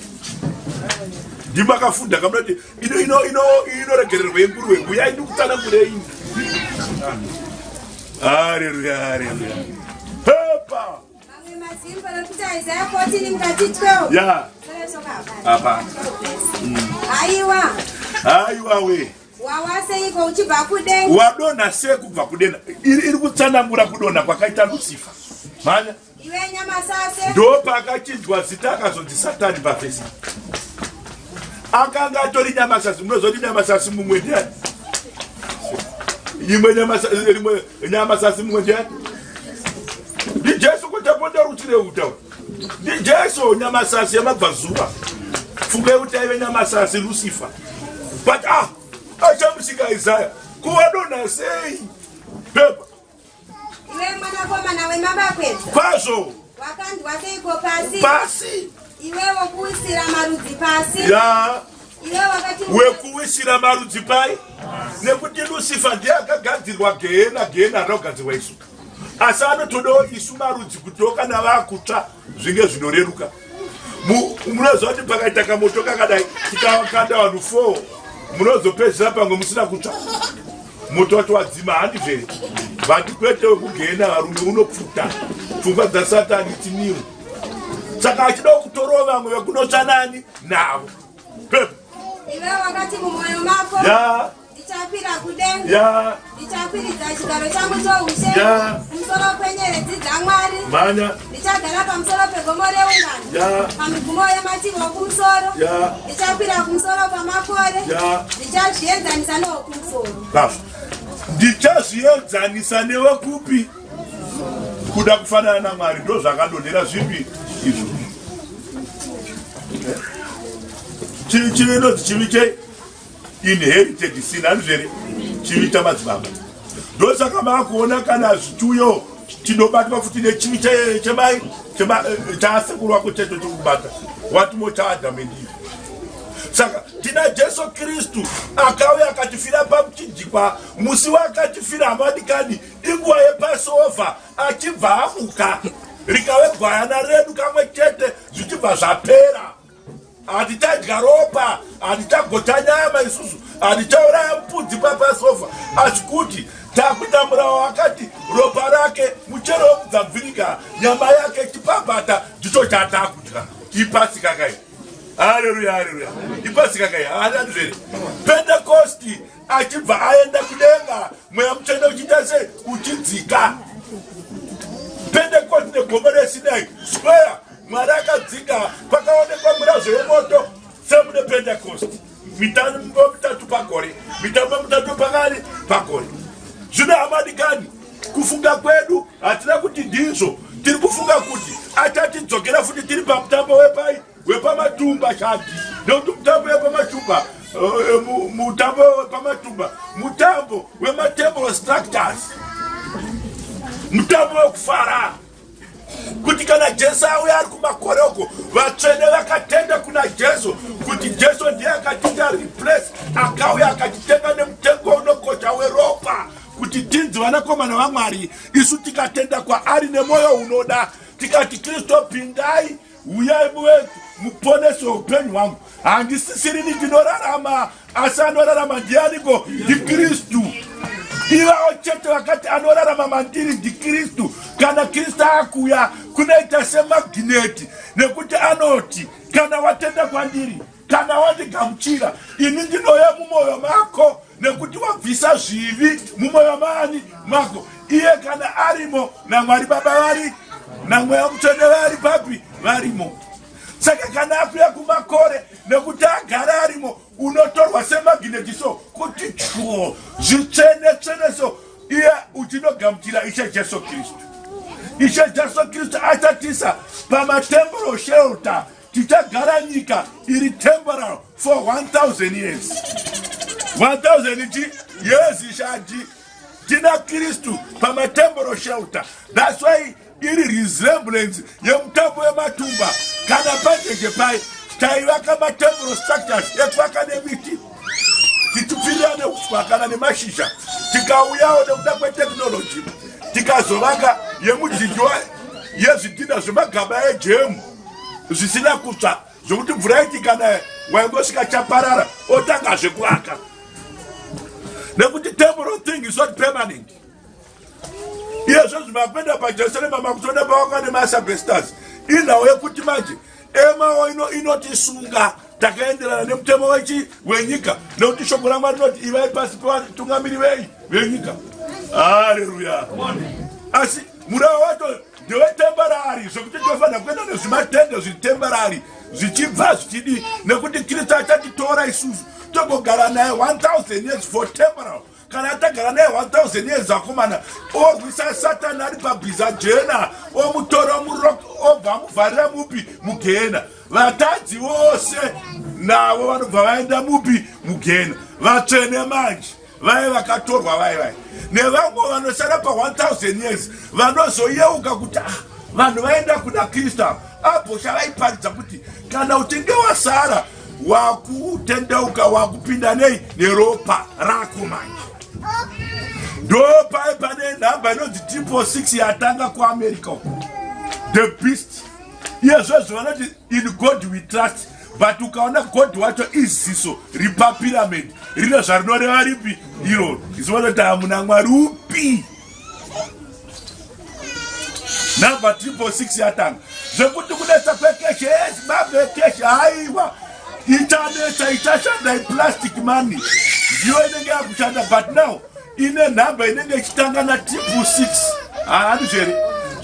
Speaker 1: Ndimakafunda kamunoti inoregererwa yenguruwe uyai ndikutsanangure ini. Haleluya, haleluya. Pepa.
Speaker 2: Mamwe mazimba nokuti Isaiah 14 mukati 12.
Speaker 1: Ya. Apa. Aiwa we.
Speaker 2: Wawaseiko uchibva kudenga?
Speaker 1: Wadona sei kubva kudenga? Iri kutsanangura kudona kwakaita Lucifer. Manya?
Speaker 2: Iwe nyamasase.
Speaker 1: Ndo pakachinjwa zita akazonzi Satani pafesi. Akanga atori nyamasasi, munozoti nyamasasi mumwe ndiani? Imwe nyamasasi mumwe ndiani? Ndi Jesu kuti aponda rutire utau. Ndi Jesu nyamasasi yamabvazuva. Funge kuti aive nyamasasi Lucifer. But achamusika Isaiah. Kuwadona sei? Pepa.
Speaker 2: Iwe mwanakomana wemabakwedza.
Speaker 1: Kwazvo.
Speaker 2: Wakandwa seiko pasi?
Speaker 1: Pasi.
Speaker 2: Iwewo kuwisira marudzi pasi.
Speaker 1: Ya.
Speaker 2: Iwe wakati
Speaker 1: wekuwisira marudzi pai. Nekuti Lucifer ndiye akagadzirwa gehena rakagadzirwa isu. Asi anotodawo isu marudzi kutoka navakutsva zvinge zvinoreruka. Munoziva kuti pakaita kamoto kakadai tikakanda vanhu 4 munozopedzisa pamwe musina kutsva. Moto wacho wadzima handizveri. Vantu kwete wekugehena varume unopfuta. Pfungwa dzaSatani tiniwo. Saka achida kutorawo vamwe vekunotsva nani navo. Pepa.
Speaker 2: Iwe wakati mumwoyo mako.
Speaker 1: Ya.
Speaker 2: Ndichapira kudenga.
Speaker 1: Ya.
Speaker 2: Ndichakwiridza chigaro changu choushe.
Speaker 1: Ya.
Speaker 2: Kumusoro penyeredzi dzaMwari.
Speaker 1: Manya.
Speaker 2: Ndichagara pamusoro pegomo reungano.
Speaker 1: Ya.
Speaker 2: Pamigumo yemativi okumusoro.
Speaker 1: Ya.
Speaker 2: Ndichakwira kumusoro kwamakore.
Speaker 1: Ya.
Speaker 2: Ndichazvienzanisa newokumusoro.
Speaker 1: Bafo. Ndichazvienzanisa newekupi? Kuda kufanana naMwari ndo zvakandonera zvipi izvo. Chinozi chivi che inherited sin handizveri chivi chamadzibaba. Ndosaka makuona kana zvichuyo chinobatwa futi nechivi chemai chaasekuru wako cheto chokubata watimo chaAdhamu neEve. Saka tina Jesu Kristu akauya akatifira pamuchinjikwa musi wakatifira hamadikani inguva yePassover achibva amuka rikave gwayana redu kamwe chete zvichibva zvapera. Hatichadya ropa, hatichagota nyama isusu, hatichauraya mupudzi paPassover. Asi kuti takutamburawo akati ropa rake muchero wokubvavhirika, nyama yake chipabhata ndicho chatakudya. Ipasika kai. Haleluya, haleluya. Ipasika kai. Handizveri. Pentecosti achibva aenda kudenga, mweya mutsvene uchiita sei uchidzika. Pentecosti negomo reSinai square Mwari akadzika pakaonekwa mirazvo yemoto semune Pentecost. Mitambo mitatu pagore. Mitambo mitatu pakari pagore. Zvino hamadikani kufunga kwedu hatina kuti ndizvo. Tiri kufunga kuti achatidzokera futi tiri pamutambo wepamatumba chati. Nekuti mutambo wepamatumba mutambo wepamatumba mutambo wematemporal structures. Mutambo wekufara. Kuti kana Jesu auya ari kumakore uko vatsvene vakatenda kuna Jesu kuti Jesu ndiye akatita replace akauya akatitenga nemutengo unokosha weropa kuti tinzi vanakomana vaMwari. Isu tikatenda kwaari nemoyo unoda tikati Kristu pindai uyai muponese upenyu hwangu. Handisisirini ndinorarama asi anorarama ndianiko? NdiKristu. Ivavo chete vakati anorarama mandiri ndiKristu. Kana Kristu akuya kunoita semagineti nekuti anoti kana watenda kwandiri kana wandigamuchira ini ndinouya mumwoyo mako nekuti wabvisa zvivi mumwoyo mako. Iye kana arimo naMwari Baba vari naMweya Mutsvene vari papi varimo. Saka kana akuya kumakore nekuti agara arimo unotorwa semagineti so kuti chuo zvitsvene so iye uchinogamuchira Ishe Jesu Kristu. Ishe Jesu Kristu achatisa pamatemporal shelter. Tichagara nyika iri temporal for 1000 years. 1000 years ishati tina Kristu pamatemporal shelter. That's why iri resemblance yemutambo wematumba kana panenge pai taivaka matemporal structures ekwaka nemiti tichipfirira neuswa kana nemashizha tikauyawo nekuda kwetechnology tikazovaka yemujinji yezvidhina zvemagaba ejemu zvisina kutsva zvokuti mvura iti kana waingosvika chaparara otanga zvekuvaka nekuti temporal thing is not permanent. Iyezvo zvimakwenda pajerusalema makutoda pawaka nemasabestas inhau yekuti manje emawo inotisunga takaenderana nemutemo wenyika nekuti shoko raMwari rinoti ivai pasi pevatungamiri venyika. Haleluya. Asi murava wacho ndewetemporari zvokuti tofanira kuenda nezvimatende zvitemporari zvichibva zvichidi nekuti Kristu achatitora isusu togogara naye 1000 years for temporal. Kana atagara naye 1000 years akomana orwisa Satani ari pabhiza jena omutora obva amuvharira mupi mugehena. Vatadzi vose navo vanobva vaenda mupi mugehena. Vatsvene manje vai vakatorwa vai nevamwe vanosara pa 1000 years vanozoyeuka kuti vanhu vaenda kuna Kristu apo chavaiparidza kuti kana uchinge wasara wakutendeuka wakupinda nei neropa rako manje. Ndopa pane nhamba inonzi 666 yatanga kuAmerica the beast. Iyezvo vanoti in God we trust, but ukaona God wacho iziso ripa pyramid rine zvarinoreva ripi iro izvinoti hamuna Mwari upi. Namba 666 yatanga zvekuti kunetsa kwekeshe mabekeshe haiwa ichanetsa ichashanda iplastic money ndiyo inenge yakushanda, but now ine nhamba inenge ichitanga na 666 handizvere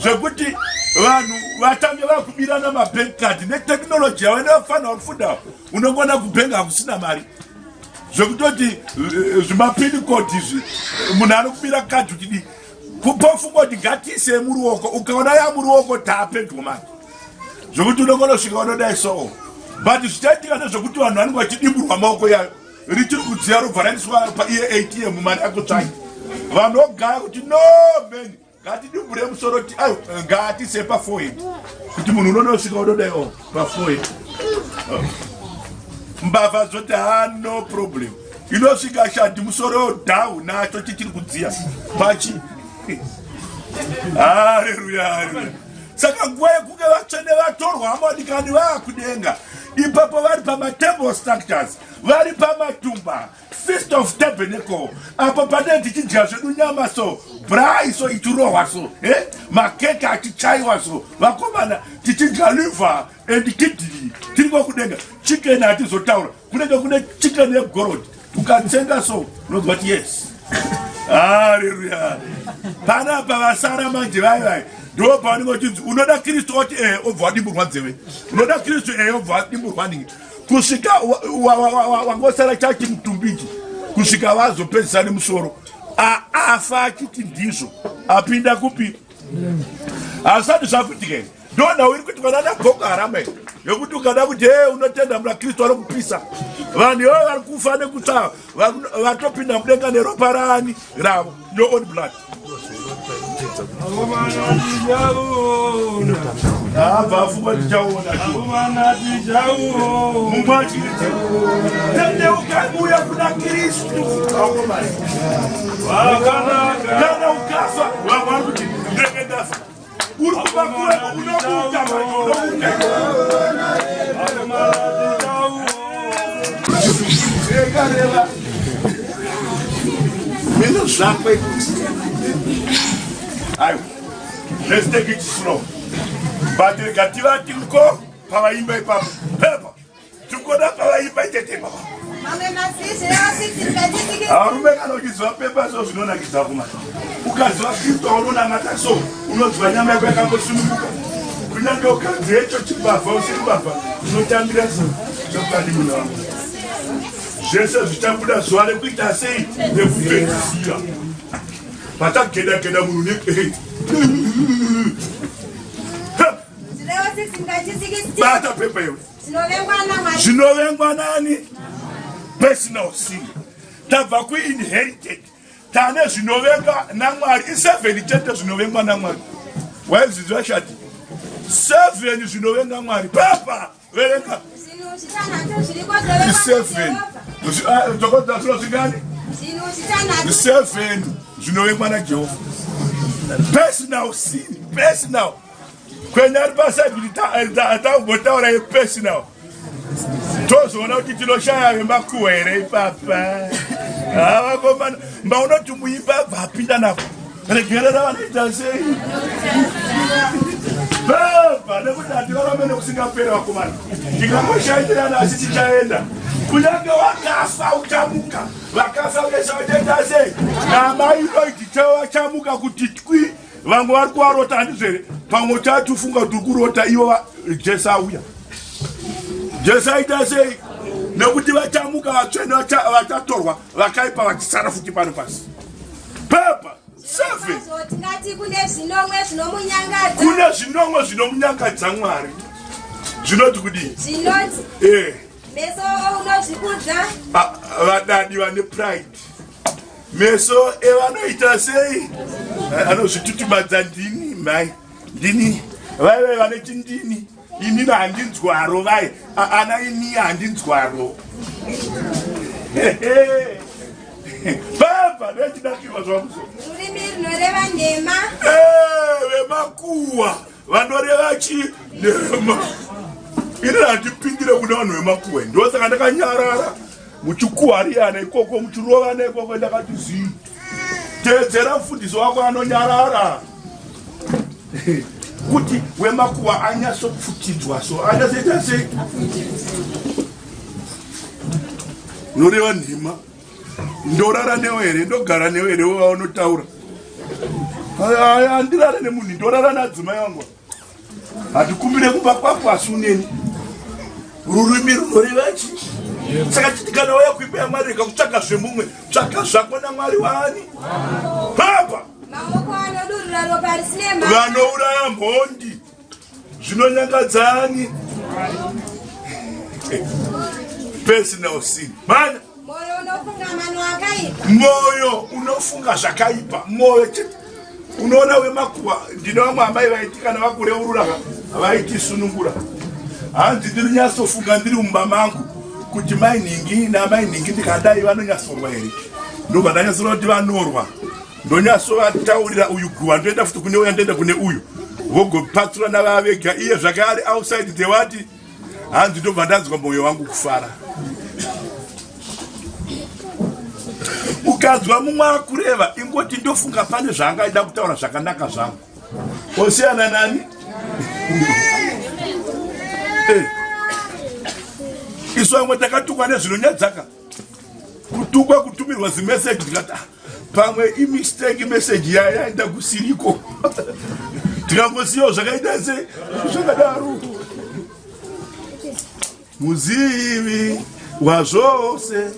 Speaker 1: zvekuti vanhu vatange vakubirana mabank card netechnology yavo inofanira kufunda unongona kubenga hakusina mari zvekutoti zvimapin code izvi munhu anokubira card kuti kupofunga kuti ngatiise muruoko ukaona yamuruoko taapedwa mari zvokuti unongona kusvika unodai so, but zvichaitika nezvokuti vanhu vanenge vachidimburwa maoko yayo richiri kudziya robva raiswa paiye ATM mari akutsvaki vanhu ogaya kuti no man ngatidimbure musoro ngatiise pa4 kuti munhu unonosvika unodai pa4 mbavha zvoti no problem inosvika shandi musoro dhau nacho chichiri kudziya pachi. Haleluya. Saka nguva yekunge vatsvene vatorwa hamadikani vakudenga ipapo vari pamatemple structures vari pamatumba Feast of Tabernacle apo pane tichidya zvedu nyama so brai so ichirohwa so makeke achichaiwa so vakomana tichidya liver and kidney tiriko kudenga chicken hatizotaura kunenge kune chicken yegorod ukatsenga so unonzwa kuti yes. Haleluya. Panapa vasara manje vai ndo pavanenge vachinzi unoda Kristu oti obva wadimburwa nzeve unoda Kristu obva wadimburwa ningi kusvika wangosara chaki mutumbiji kusvika vazopedzisa nemusoro afa achiti ndizvo apinda kupi asati zvakuitika ndona uri kuti vanana Boko Haram yokuti ukada kuti unotenda muna Kristu vari kupisa vanhu ivo vari kufa nekutsva vatopinda mudenga neropa rani ravo your own blood. Vafunga tichaona mumachiti tendeuka uya kuna Kristu kana ukafa wamwari kuti ndenge ndafa uri kuvakuwe unomuka ekareva mino zvakwe. Let's take it slow. But the Gativati go, Pavaimba Papa, Pepper. To go up Pavaimba Tete. Our women is what papers of Nona Gizabuma. Who can keep on another so, who knows when I'm back on the Sumuka. We not go create a chipa for Silva. No time to know. Jesus, Tamuda, Swallow, which I say, they will see. Pata keda munike. Bata pepe. Zinovengwa nani? Personal sin. Tavaku inherited. Tane zinovengwa na Mwari. Isa veritate zinovengwa na Mwari. Waizizwa shati 7 zvinovenga Mwari. Papa verenga 7 tokodza zvinozingani 7 zvinovengwa naJehovha. Personal sin, personal. Kwenyari basa ataumbotaura yepersonal. Tozoona kuti tinoshaya vemakuhwa here ipapa. Havakomana mbaunoti muimba bvapinda napo regerera vanoita sei baba nekuti hativarame nekusingaperi vakomana. Ndingangoshayitirana asi tichaenda. Kunyange wakafa uchamuka. Vakafa vese vachaita sei. Namai vaiti chamuka kuti twi. Vamwe vari kuvarota handizvere. Pamwe tatufunga kuti kurota ivo Jesu auya. Jesu aita sei. Nekuti vachamuka vatsvene vachatorwa vakaipa vachisara futi pano pasi. Papa 7 kune zvinomwe zvinomunyangadza Mwari. Zvinoti kudii?
Speaker 2: Meso unozvikudza.
Speaker 1: Vadadi vane pride. Meso evanoita sei? Anozvitutumadza ndini mai. Ndini vaive vane chindini. Ini handinzwaro vai. Ana ini handinzwaro. Baba nechidakirwa zvamuso.
Speaker 2: Rurimi runoreva ndema.
Speaker 1: Vemakuhwa vanoreva chinema. Ini handipindire kuna vanhu vemakuhwa. Ndosaka ndakanyarara. Muchikuhariana ikoko muchirovana ikoko ndakati zii. Teedzera mufundisi wako anonyarara. Kuti wemakuhwa anyatsopfutidzwa so anyasoita sei. Noreva ndima. Ndorara newe here, ndogara newe here waunotaura. Handirara nemunhu, ndorara nadzimai vangu. Hatikumbire kumba kwako asi uneni. Rurimi runoreva chi. Saka titi kana wauya kuimba yaMwari rega kutsvaka zvemumwe, tsvaka zvako naMwari wani. Papa
Speaker 2: Maoko anodurura ropa risine mhaka.
Speaker 1: vanouraya mhondi zvinonyangadzani. Personal sin. Mana
Speaker 2: Moyo unofunga mano akaipa.
Speaker 1: moyo unofunga zvakaipa. Moyo chete. Unoona wemakuhwa ndine vamwe amai vaiti kana vakureurura vaiti sunungura. Hanzi ndiri nyatsofunga ndiri mumba mangu kuti mai nhingi namai nhingi ndikadai vanonyatsorwa here. Ndobva ndanyatsoona kuti vanorwa. Ndonyatsoataurira uyu guhwa ndoenda futi kune uya ndoenda kune uyu. Vogopatsura navavega iye zvakare outside the what. Hanzi ndobva ndanzwa mwoyo wangu kufara. Ukadzwa mumwe akureva ingoti ndofunga pane zvaangaida kutaura zvakanaka zvangu. Osiyana nani? Isu vamwe takatukwa nezvinonyadzaka. Kutukwa kutumirwa zimeseji tikati pamwe imistake message yaenda kusiriko. Tikangosiyawo zvakaita sei zvakadaro. Muzivi wazvose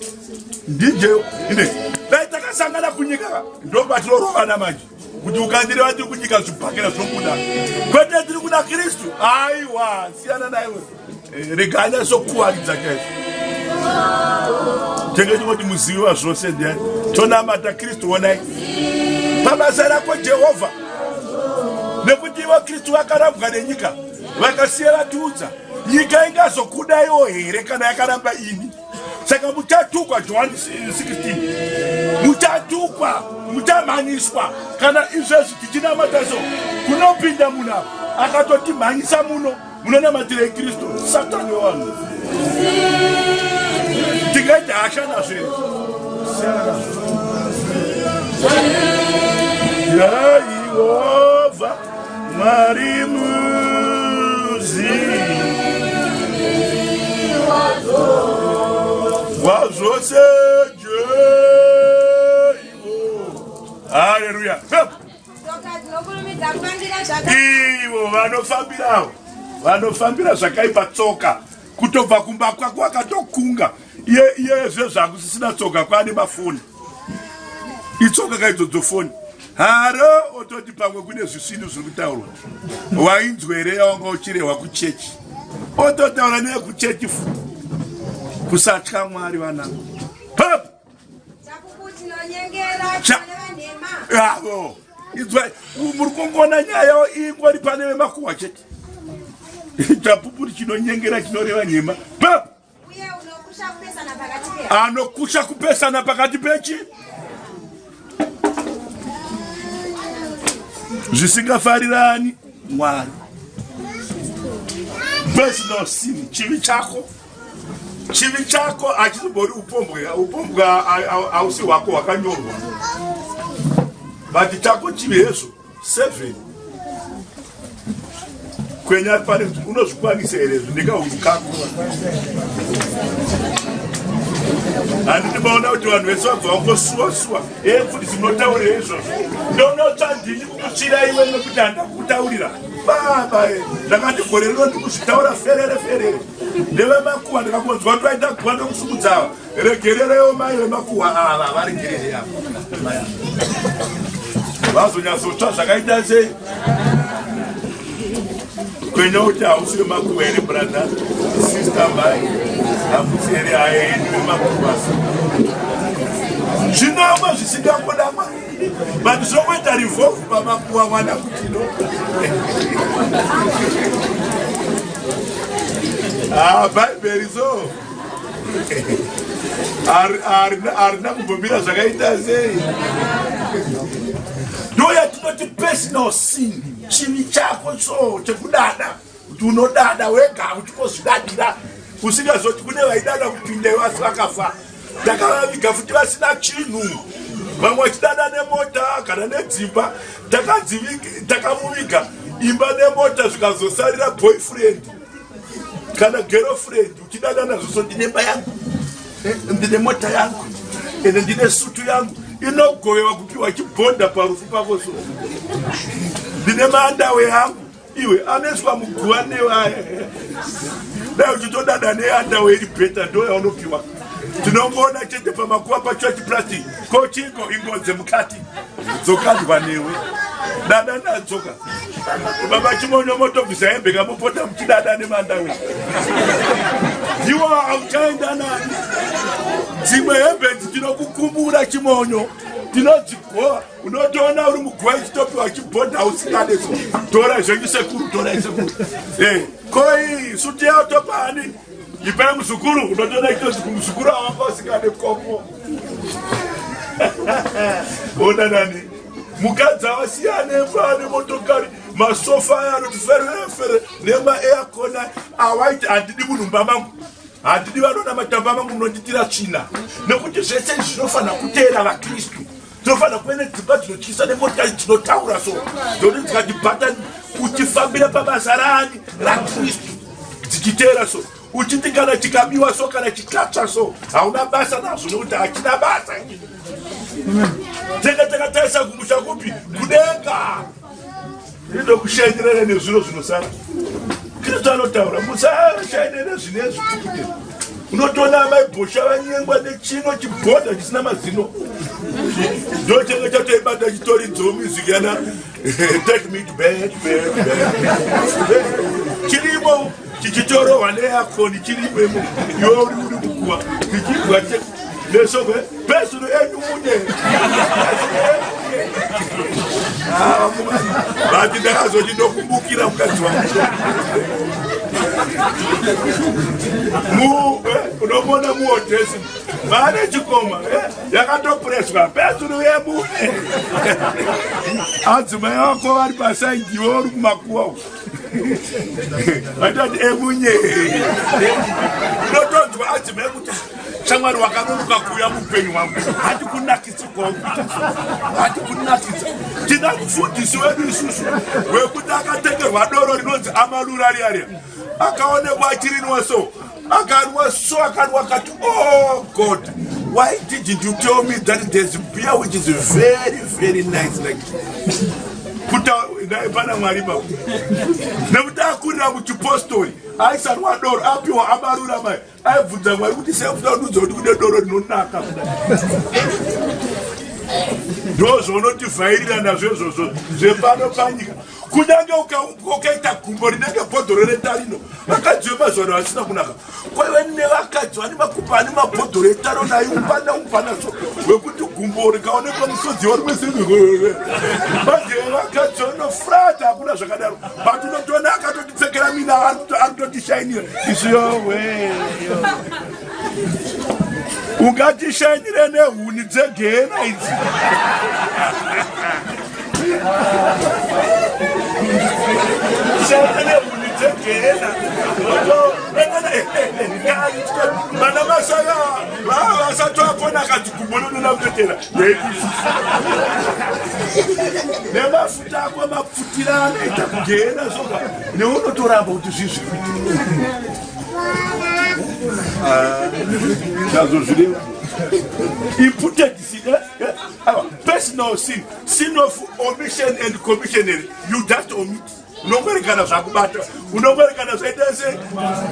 Speaker 1: ndije ine dai takasangana kunyika ndobatinorovana manje kuti ukandireva tiri kunyika zvibhakera zvinobuda kwete tiri kuna Kristu. Aiwa siyana naiwe rega anyatsokuwaridza chaizvo. Tenge tinoti muzivi wazvose ndiani tonamata Kristu. Onai pabasa rako Jehovha nekuti ivo Kristu vakarambwa nenyika vakasiya vatiudza nyika ingazokudaiwo here kana yakaramba ini. Saka muchatukwa John 16 muchatukwa muchamhanyiswa kana izvezvi tichinamata so kunopinda munhu akatotimhanyisa muno munonamatira Kristu Satani wangu. Tingaita hasha nazvo. Yehova Mwari muzi wazvose haleluya. Ivo vanofambira zvakaipa tsoka kutobva kumba kwako akatokunga iye zvezvangu sisina tsoka kwaane mafoni itsoka kaidzodzo foni haro ototi pamwe kune zvisvinhu zviri kutaurwa wainzwere yawanga uchirehwa kuchechi ototaura neye kuchechi fu kusatya Mwari vanangu. Papa avo izwa murikongona nyaya ingori pane vemakuwa chete chapupuri chinonyengera chinoreva nyema pap
Speaker 2: uye unokusha kupesana pakati pe
Speaker 1: anokusha kupesana pakati pechi zvisingafarirani Mwari. Personal sin, chivi chako achizobori upombwa hausi wako wakanyorwa. But chako chivi hezvo 7 kwenya pari unozvikwanisa here ndikaundu kako handitibaona kuti vanhu vese vabva vangosuwa kuti zinotaurira izvozvo ndonotsva ndini kukuchira iwe nekuti handakutaurira baba ndakati gore ndikuzvitaura ferere ndevemakuwa ndikakonzwa kuti vaita kuwa ndokusukudzava regererewo mai vemakuwa ava varegerere yavo vazonyatsotsva zvakaita sei kwenya kuti hausi vemakuwa here brother sister mai hamuseri haeni vemakuwa zvinomwe zvisingangodamwa but zvokuita revolve pamakuwa mwana kutino bhaibheri zo harina kumbomira zvakaita sei ndoyatinoti personal sin chivi chako so chekudada kuti unodada wega uchikozvidadira usingazoti kune vaidada kupinda vasi vakafa takavaviga futi vasina chinhu vamwe vachidada nemota kana nedzimba takamuviga imba nemota zvikazosarira boyfriend kana girlfriend uchidada nazvo so ndine imba yangu ndine mota yangu ende ndine sutu yangu inogovewa kupiwa chibhonda parufu pako so ndine maandawe yangu iwe aneswa muguva nevaya dai uchitodada neandawe iri bheta ndo yaunopiwa tinongoona chete pamakuva pachurch plastic kochingo ingonze mukati dzokandwa newe dada nadzoka baba chimonyo motobvisa hembe kamupota muchidada nemandawe iwo hauchaenda nani dzimwe hembe dzinokukumbura chimonyo tinodzigoa unotoona uri muguva ichitopiwa chibhodha usingadeso tora zvenyu sekuru tora isekuru koi suti yao topani ipai muzukuru unotoona ichitozi kumuzukuru awanga usingade kopo ona nani mukadzi avasiyane pane motokari masofa aya anoti ferefere nemaeakona awaiti handidi munhu mumba mangu handidi vanona matamba mangu munonditira tsvina nekuti zvese zvinofanira kuteera vakristu tinofanira kuve nedzimba dzinotyisa nemotokari dzinotaura so dzoti dzikatibhata uchifambira pabasa rani rakristu dzichiteera so uchiti kana chikabiwa so kana chikatsva so hauna basa nazvo nekuti hachina basa takatarisa kumusha kupi kudenga ndokushainirana nezviro zvinosara kristu anotaura musashainire zvinezvi tukute unotoona maibhosha vanyengwa nechino chibhodha chisina mazino ndo chenga chatoibata chitori dzomuzic yana take me to bed chirimo chichitorohwa neakoni chirimo iwe uri mukuwa chichibwa nesokwe pesuru enyu munye vati ndakazochinokumbukira mukadzi wangu unomona muodhesi vane chikoma yakatopureswa pesuru yemune adzimai vako vari pasaidiwo uri kumakuwa vatati emunye unotonzwa adzimai kuti shamwari wakanonoka kuuya mupenyu wangu hati kunakisa kwakuita hati kunakisa tina mufundisi wedu isusu wekuti akatengerwa doro rinonzi amalurariaria akaonekwa achirinwa so akanwa so akanwa akati oh god why didn't you tell me that there's beer which is very nice like puta pana mwari baba nekuti akurira muchipostori aisanwa doro apiwa amarura mai aibvunza mwari kuti sefutanudza kuti kune doro rinonaka ndo zvonotivhairira nazvo izvozvo zvepano panyika kunyange ukaita gumbo rinenge bhodhoro retarino vakadzi vemazuva ano vasina kunaka kwaive nevakadzi vane makupa ane mabhodhoro etaro nayo upana so wekuti gumbo rikaonekwa musodzi wari wese manje vakadzonofrata hakuna zvakadaro but unotoona akatotipfekera mina aritotishainira isu yowe ungatishainire nehuni dzegena idzi nehuni dzegena vana vasaya vasatwapona akadzigumbononoda kutotera nemafuta ako mapfutira anoita kugena soka neunotoramba kuti zvizvi zvazozvireva imputed sin, personal sin of omission and commissionary. You just omit. Unongwerekana zvakubata, unongwerekana zvaita sei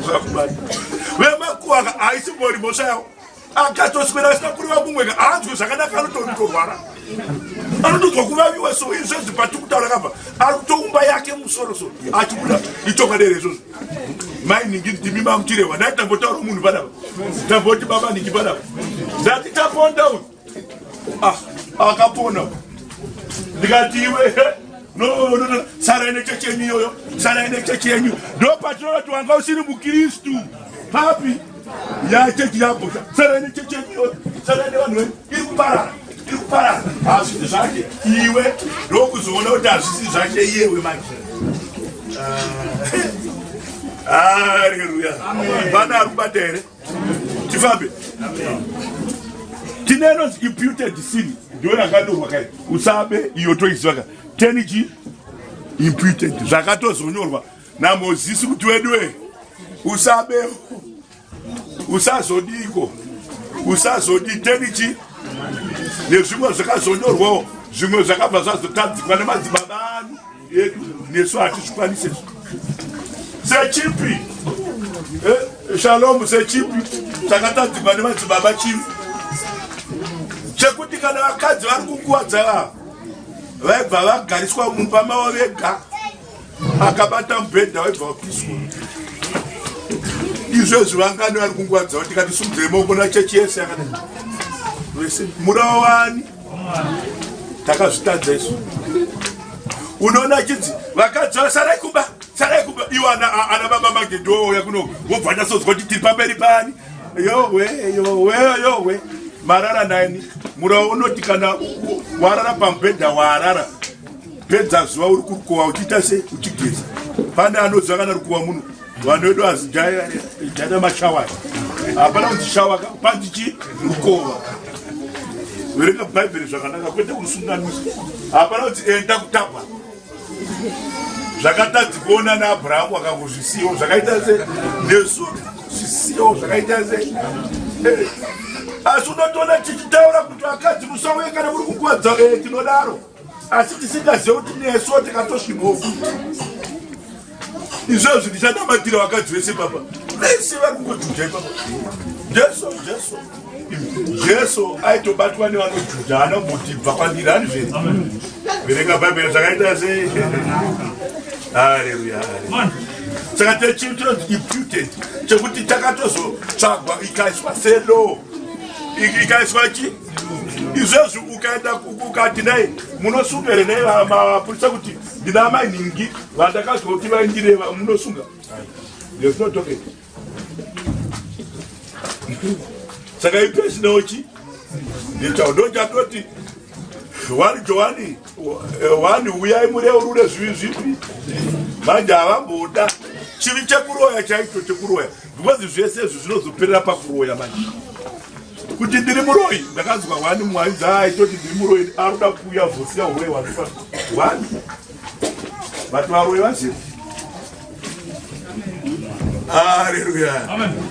Speaker 1: zvakubata. Vemakuaka aisimbori mhosva yavo akatoswera asina kuriva kumweka anzwe zvakanaka anotorwara anotozwa kuvaviwa so izvezvi pati kutaura kabva ari kutoumba yake musoro achibuda itonga dere izvozvo mai ningi ndimi mamuchirehwa ndati tambotaura munhu padapa tamboti baba ningi padapa ndati taponda uyu akapona ndikati iwe no sarai nechechi yenyu iyoyo sarai nechechi yenyu ndo patinoti wanga usiri mukristu papi ya chechi yabosha sarai nechechi yenyu iyoyo sarai nevanhu venyu iri kuparara hazvisi zvake iwe ndokuzoona kuti hazvisi zvake iyewe manje haleluya vana arikubata here tifambe tinenonzi imputed sin ndiwe yakandorwa kai usabe iyo toisivaka teniji imputed zvakatozonyorwa naMozisi kuti wedwe usabe usazodiko usazodi teniji nezvimwe zvakazonyorwawo zvimwe zvakabva zvazotadzikwa nemadzibaba anu edu nesu hatizvikwanise sechipi shalom sechipi chakatadzikwa nemadzibaba chivi chekuti kana vakadzi vari kunguwadza vava vaibva vagariswa mumba mavo vega akabata mubhedha vaibva vapiswa izvezvi vangani vari kunguwadza kuti tikatisimudzire maoko nachechi yese yakadai vese murava wani takazvitadza isu unoona chidzi vakadzi sarai kumba iwo ana baba magedhooya kuno wobva ndasozwa kuti tiri pamberi pani yowe marara naini murava unoti kana warara pamubhedha warara pedza zuva uri kurukowa uchiita se uchigeza pane anozva kana rukowa munhu vanhu vedu azijada mashawari hapana kuti shawa pandichi rukova verenga bhaibheri zvakanaka kwete kusunganisa hapana kuti enda kutapwa zvakatadzi kuona naAbhurahamu akangozvisiwo zvakaita se nesu zvisiwo zvakaita se asi unotoona tichitaura kuti vakadzi musauye kana muri kukuwadza tinodaro asi tisingazive kuti nesu tikatosvimofu izvozvo ndichanamatira vakadzi vese papa vese vari kungojuja ipapa jesu aitobatwa nevanojuja hana kuti bva kwandiri hani zveni verenga bhaibheri zvakaita se haleluya saka techinonzi imputed chekuti takatozotsvagwa ikaiswa selo ikaiswa chi izvezvi ukaenda ukati nai munosunga here nai mapurisa kuti ndina mainhingi vandakazwa kuti vaindireva munosunga ndezvinotoke saka ipesinauchi ndochatoti wani uyai mureurure zvivi zvipi manje havamboda chivi chekuroya chaito chekuroya because zvese izvi zvinozoperera pakuroya manje kuti ndiri muroyi ndakazwa wani mwaidza aitoti ndiri muroyi aruda kuuya vhosi yauroyi wanipa wani vati varoyi vazivi haleluya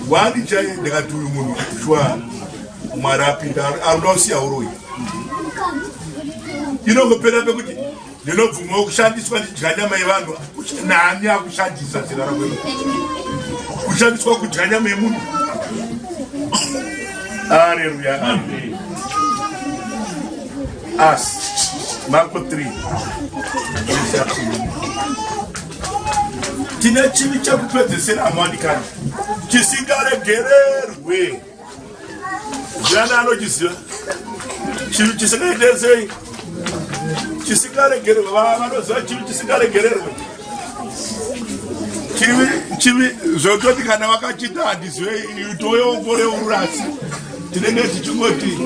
Speaker 1: wani chai ndakati uyu munhu shwa mwari apinda aruda kusiya uroyi inongopera pekuti ndinobvumawo kushandiswa ndidya nyama yevanhu nani akushandisa zera rakwe kushandiswa kudya nyama yemunhu haleluya as Marko 3 tine chivi chekupedzesera amwanikana chisingaregererwe zviana anochiziva chivi chisingaite sei chisingaregererwe vanoziva chivi chisingaregererwe chivi zvototi kana vakachita handizive toyongore urasi tinenge tichingoti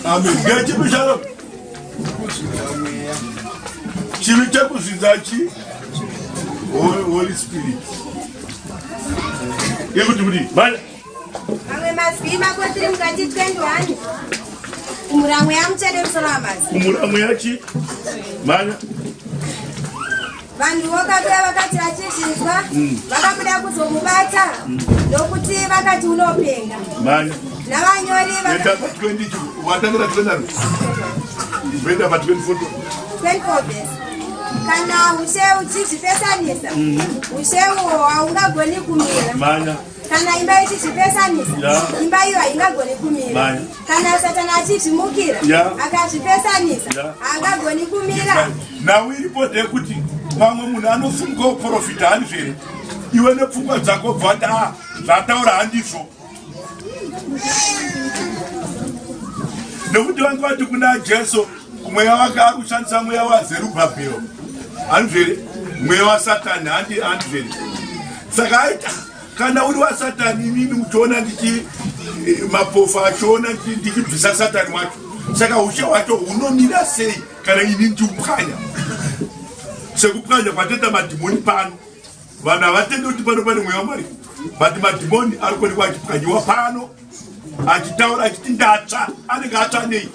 Speaker 1: amen ngechivi charo chivi chekuzvidza chi Holy Spirit yekuti kuti
Speaker 2: mamwe mazwi makotiri mukati 21 kumuramwe yamuchede musoro wamazi
Speaker 1: kumuramwe yachi manya
Speaker 2: vanhu vokauya vakati vachizvinzwa vakabuda kuzomubata nokuti vakati unopenga
Speaker 1: manya
Speaker 2: navanyori
Speaker 1: watangira 24
Speaker 2: verse kana ushe uchizvipesanisa ushewo haungagoni kumira
Speaker 1: manya
Speaker 2: kana imba ichizvipesanisa imba iyo haingagoni kumira kana satani achizvimukira akazvipesanisa haangagoni kumira
Speaker 1: nawe iripo ndekuti mamwe munhu anofunga kuprofita handizvere iwe nepfungwa dzako bvata zvataura handizvo nekuti vange vati kuna Jesu mweya wake ari kushandisa mweya waZerubhabheri handizvere mweya wasatani handizvere saka aita kana uri wasatani inini uchiona ndichi mapofu achiona ndichibvisa satani wacho saka ushe hwacho hunomira sei kana ini ndichipwanya sekupwanya kwatoita madhimoni pano vanhu havatende kuti pano pane mweya wamwari but madhimoni ari kuonekwa achipwanyiwa pano achitaura achiti ndatsva anenge atsva nei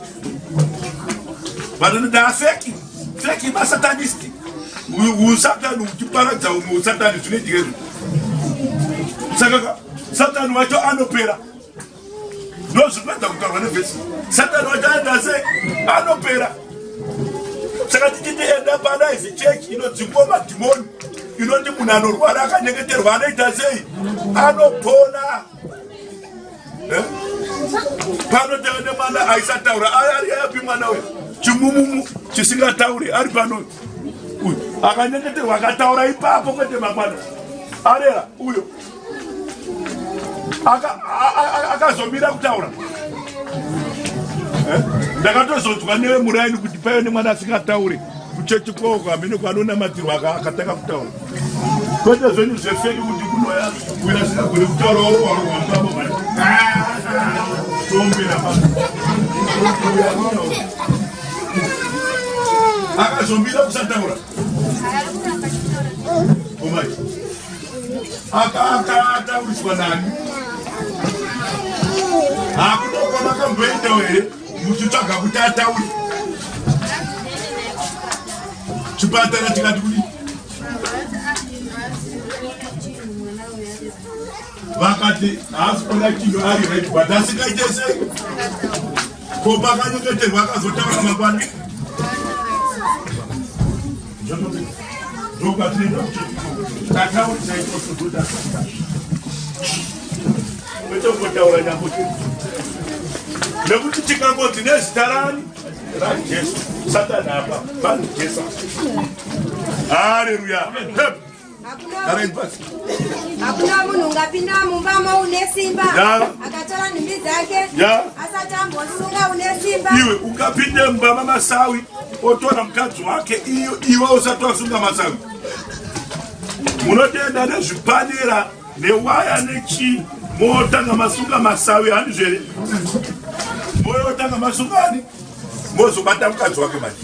Speaker 1: vanhu ndaafeki feki masatanisti usatani uchiparadza umwe usatani zvinoitika saka satani wacho anopera ndozvinoedza kutaurwa nevhesi satani wacho aenda sei anopera saka tichiti enda panaizi chechi inodzingwa madhimoni inoti munhu anorwara akanyengeterwa anoita sei anopona pano tene mwana aisataura ari yapi mwana uyu chimumumu chisingatauri ari pano uyu akanyengeterwa akataura ipapo kwete mangwana arera uyo akazomira kutaura ndakatozonzwa newe muraini kuti paive nemwana asingatauri kuchechi kwoko hamene kwanonamatirwa akatanga kutaura kwete zvenyu zvefeki kuti kunoya uyo asingagone kutaura warwambamo tombera akazomira kusataura omai akatauriswa nani hakudokwa makamboendawo here muchitsvaga kuti atauri chipatara tikati kuti vakati haasi kuda chinhu ari right but asikaite sei ko pakanyengeterwa akazotaura mangwana ndokwatinoenda kuti tataurisa itosotoda wetombotaura nyambo nekuti tikangodzi nezita rani rajesu satani apa vanhu jesu haleluya
Speaker 2: hakuna munhu ungapinda mumbamo une simba akatora nhumbi dzake asati ambosunga une simba
Speaker 1: iwe ukapinde mumba mamasawi otora mukadzi wake iwe usati wasunga masawi munotenda nezvipanera newaya nechi motanga masunga masawi handizvere moyotanga masungani mozobata mukadzi wake mani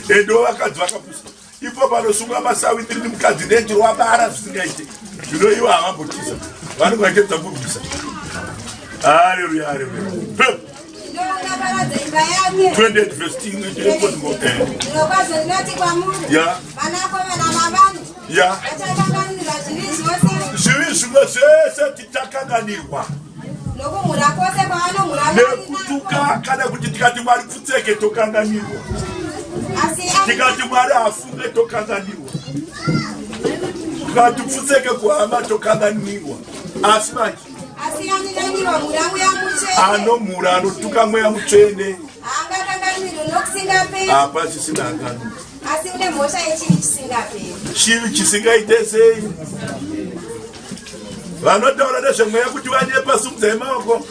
Speaker 1: endo vakadzi vakapusa ipo panosunga masawi ndiri mukadzi nenji wabara zvisingaite zvino iwo havambotiza vanenge vachedza kurwisa haleluya haleluya 28 verse 10
Speaker 2: zvirokwazvo ndinoti kwamuri vanakomana navanhu vachakanganirwa zvivi zvose
Speaker 1: zvivi zvimwe zvese tichakanganirwa
Speaker 2: nokumhura kwose kwavanomhura
Speaker 1: nekutuka kana kuti tikati mwari pfutseke tokanganirwa tikati mwari afunge tokanganirwa tikati pfutseke kuhama tokanganirwa asi manje
Speaker 2: asiyaniraniwa mhura mweya mutsvene
Speaker 1: anomhura anotuka mweya mutsvene
Speaker 2: haangakanganirwe nokusingaperi
Speaker 1: apa chisina angano
Speaker 2: asi une mhosva yechivi chisingaperi
Speaker 1: chivi chisingaite sei vanotaura nezvemweya kuti vanyepa sumudzai maoko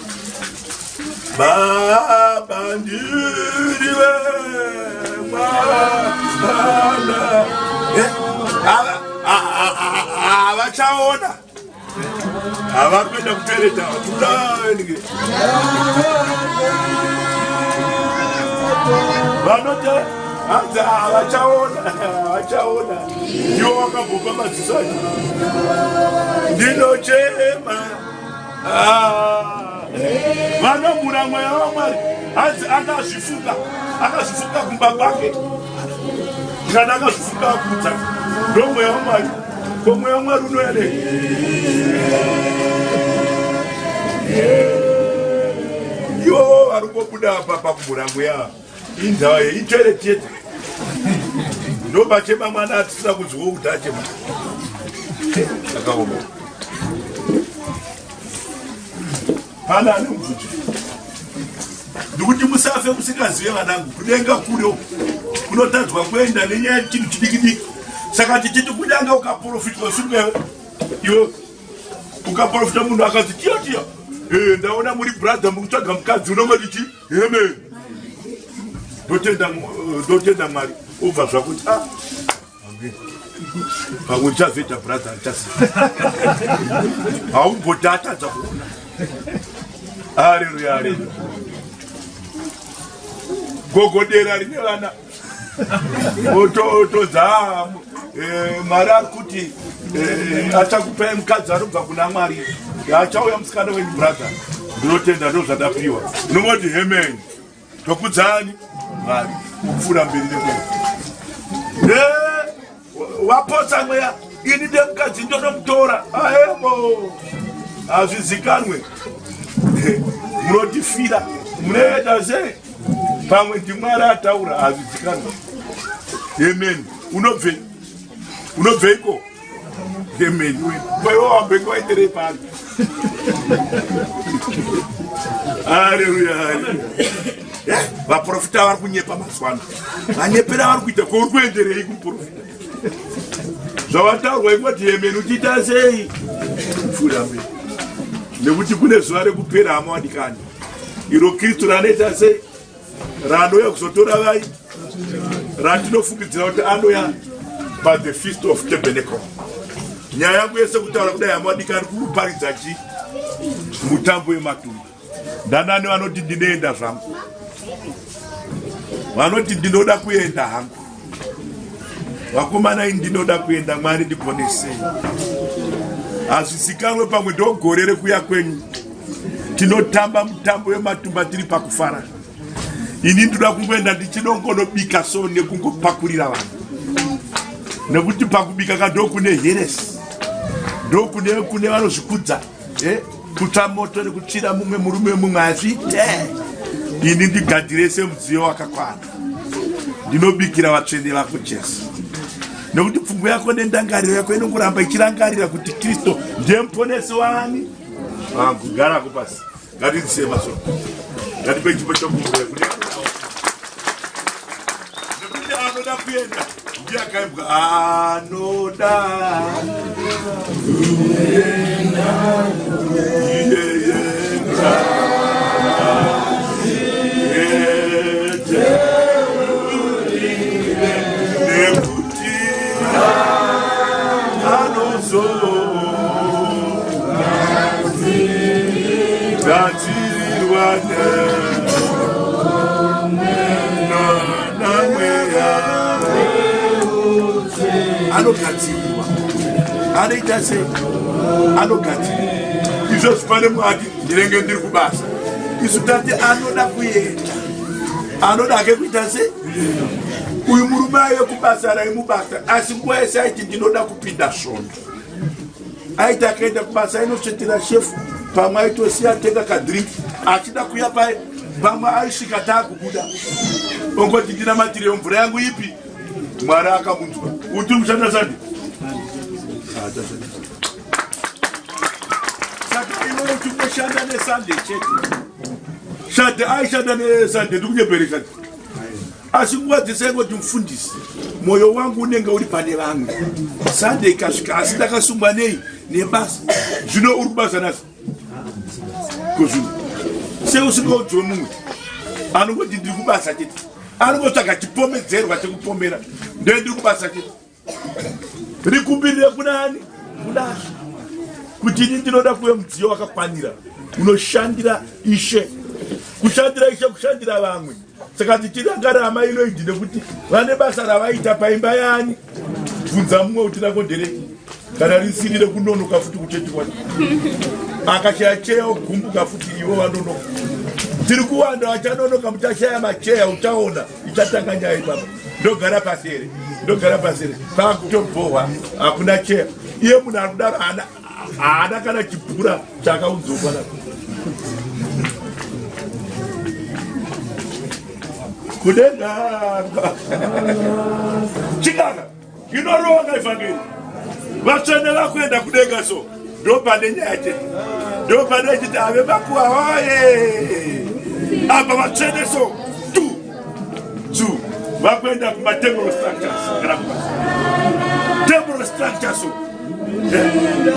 Speaker 1: Baba ndiriwe mwana avachaona avari kuenda kutereta tudainge vanote hanzi avachaona iwo wakabhuka madziso acho ndinochema vanomura mweya wamwari hanzi akazvifuka kumba kwake kana akazvifuka kudzaka ndo mweya wamwari ko mweya wamwari unoyade iwo vari kungobuda apa pakumura mweya inzava yeitsvere chete ndobachema mwana atisina kuzviwo kuti achema akaoma pana ane mubvunzo ndikuti musafe musingazive vanangu kudenga kuno kunotanzwa kuenda nenyaya yechinhu chidiki saka tichiti kunyanga ukaprofitwa sunge iwe ukaprofita munhu akazi tiya ndaona muri brother mukutsvaga mukadzi unongoti chi amen ndotenda mwari obva zvakuti pamwe ndichazvoita brother achasi haumboti atadza kuona haleluya haleluya gogodera rine vana otodza mwari ari kuti achakupai mukadzi anobva kuna mwari achauya musikana wenyu brother ndinotenda ndozvadapiwa ndinongoti amen tokudzani mwari kupfuura mberi nekwena wapotsa mweya ini ndemukadzi ndonomutora aemo hazvizikanwe munotifira munoenda sei pamwe ndimwari ataura hazvizikanwe amen unobveiko amen wewo wambenge waenderei pano haleluya haleluya vaprofita vari kunyepa mazwana vanyepera vari kuita kouri kuenderei kuprofita zvavataurwa ingoti amen uchiita sei pfuura mberi nekuti kune zuva rekupera hama wadikani iro kristu ranoita sei ranouya kuzotora vai ratinofungidzira kuti anoya pathe feast of tabernacle nyaya yangu yese kutaura kudai hama wadikani kuparidza chi mutambo wematumba ndanani vanoti ndinoenda zvangu vanoti ndinoda kuenda hangu vakomana ini ndinoda kuenda mwari ndiponesei hazvisikanwe pamwe ndogore rekuya kwenyu tinotamba mutambo wematumba tiri pakufara ini ndoda kungoenda ndichinongonobika so nekungopakurira vanhu nekuti pakubika kandokune heresi ndokune vanozvikudza kutsva moto nekutsvira mumwe murume mumwe azviite ini ndigadzire semudziyo wakakwana ndinobikira vatsvene vako Jesu nekuti pfungwa yako nendangariro yako inongoramba ichirangarira kuti Kristo ndiye muponesi wani vangu garako pasi ngatidzise masoro ngatipe chipo chokumbira kuti nekuti anoda kuenda ndiye akaimbwa anoda anogadzirirwa anoita sei anogadzirirwa izvo zvipane mwati ndinenge ndiri kubasa isu tati anoda kuenda anoda ke kuita sei uyu murume aiye kubasa raimubata asi nguva yese aiti ndinoda kupinda svondo aiti akaenda kubasa ainosvetera shefu pamwe aitosiya atenga kadrink achida kuya pamwe aisvika taakubuda ongoti ndinamatire mvura yangu ipi mwari akamunzwa utiri kushanda sande saka iwe uchingoshanda nesande chete shande aishanda nesande ndikunyebereka asi nguva dzese ingoti mufundisi mwoyo wangu unenge uri pane vamwe sande ikasvika asi ndakasungwa nei nebasa zvino uri kubasa nasi kozvino se usingodzwe mumwe anongoti ndiri kubasa chete anongotsvaga chipomedzerwa chekupomera ndiye ndiri kubasa chete rikumbirire kunani kudai kuti ini ndinoda kuve mudziyo wakakwanira unoshandira Ishe, kushandira Ishe, kushandira vamwe. Saka tichirangara hama inoidi nekuti vane basa ravaita paimba yani bvunza mumwe kuti nakondereki kana risirire kunonoka futi kuchetikwa akashaya cheya ogumbuka futi ivo vanonoka. Tiri kuwanda vachanonoka mutashaya macheya utaona ichatanga nyaya ipapa. Ndogara pasere, ndogara pasere pakutobhohwa hakuna cheya. Iye munhu ari kudaro haana kana chibhura chakaudzoka nako. Kudenga chikaka inoronga ivhangeri vatsvene vakuenda kudenga so ndo pane nyaya chete ndo pane chiti ave vakuwa hoye apa vatsvene so tu vakuenda kumatemporal structures kana temporal structures so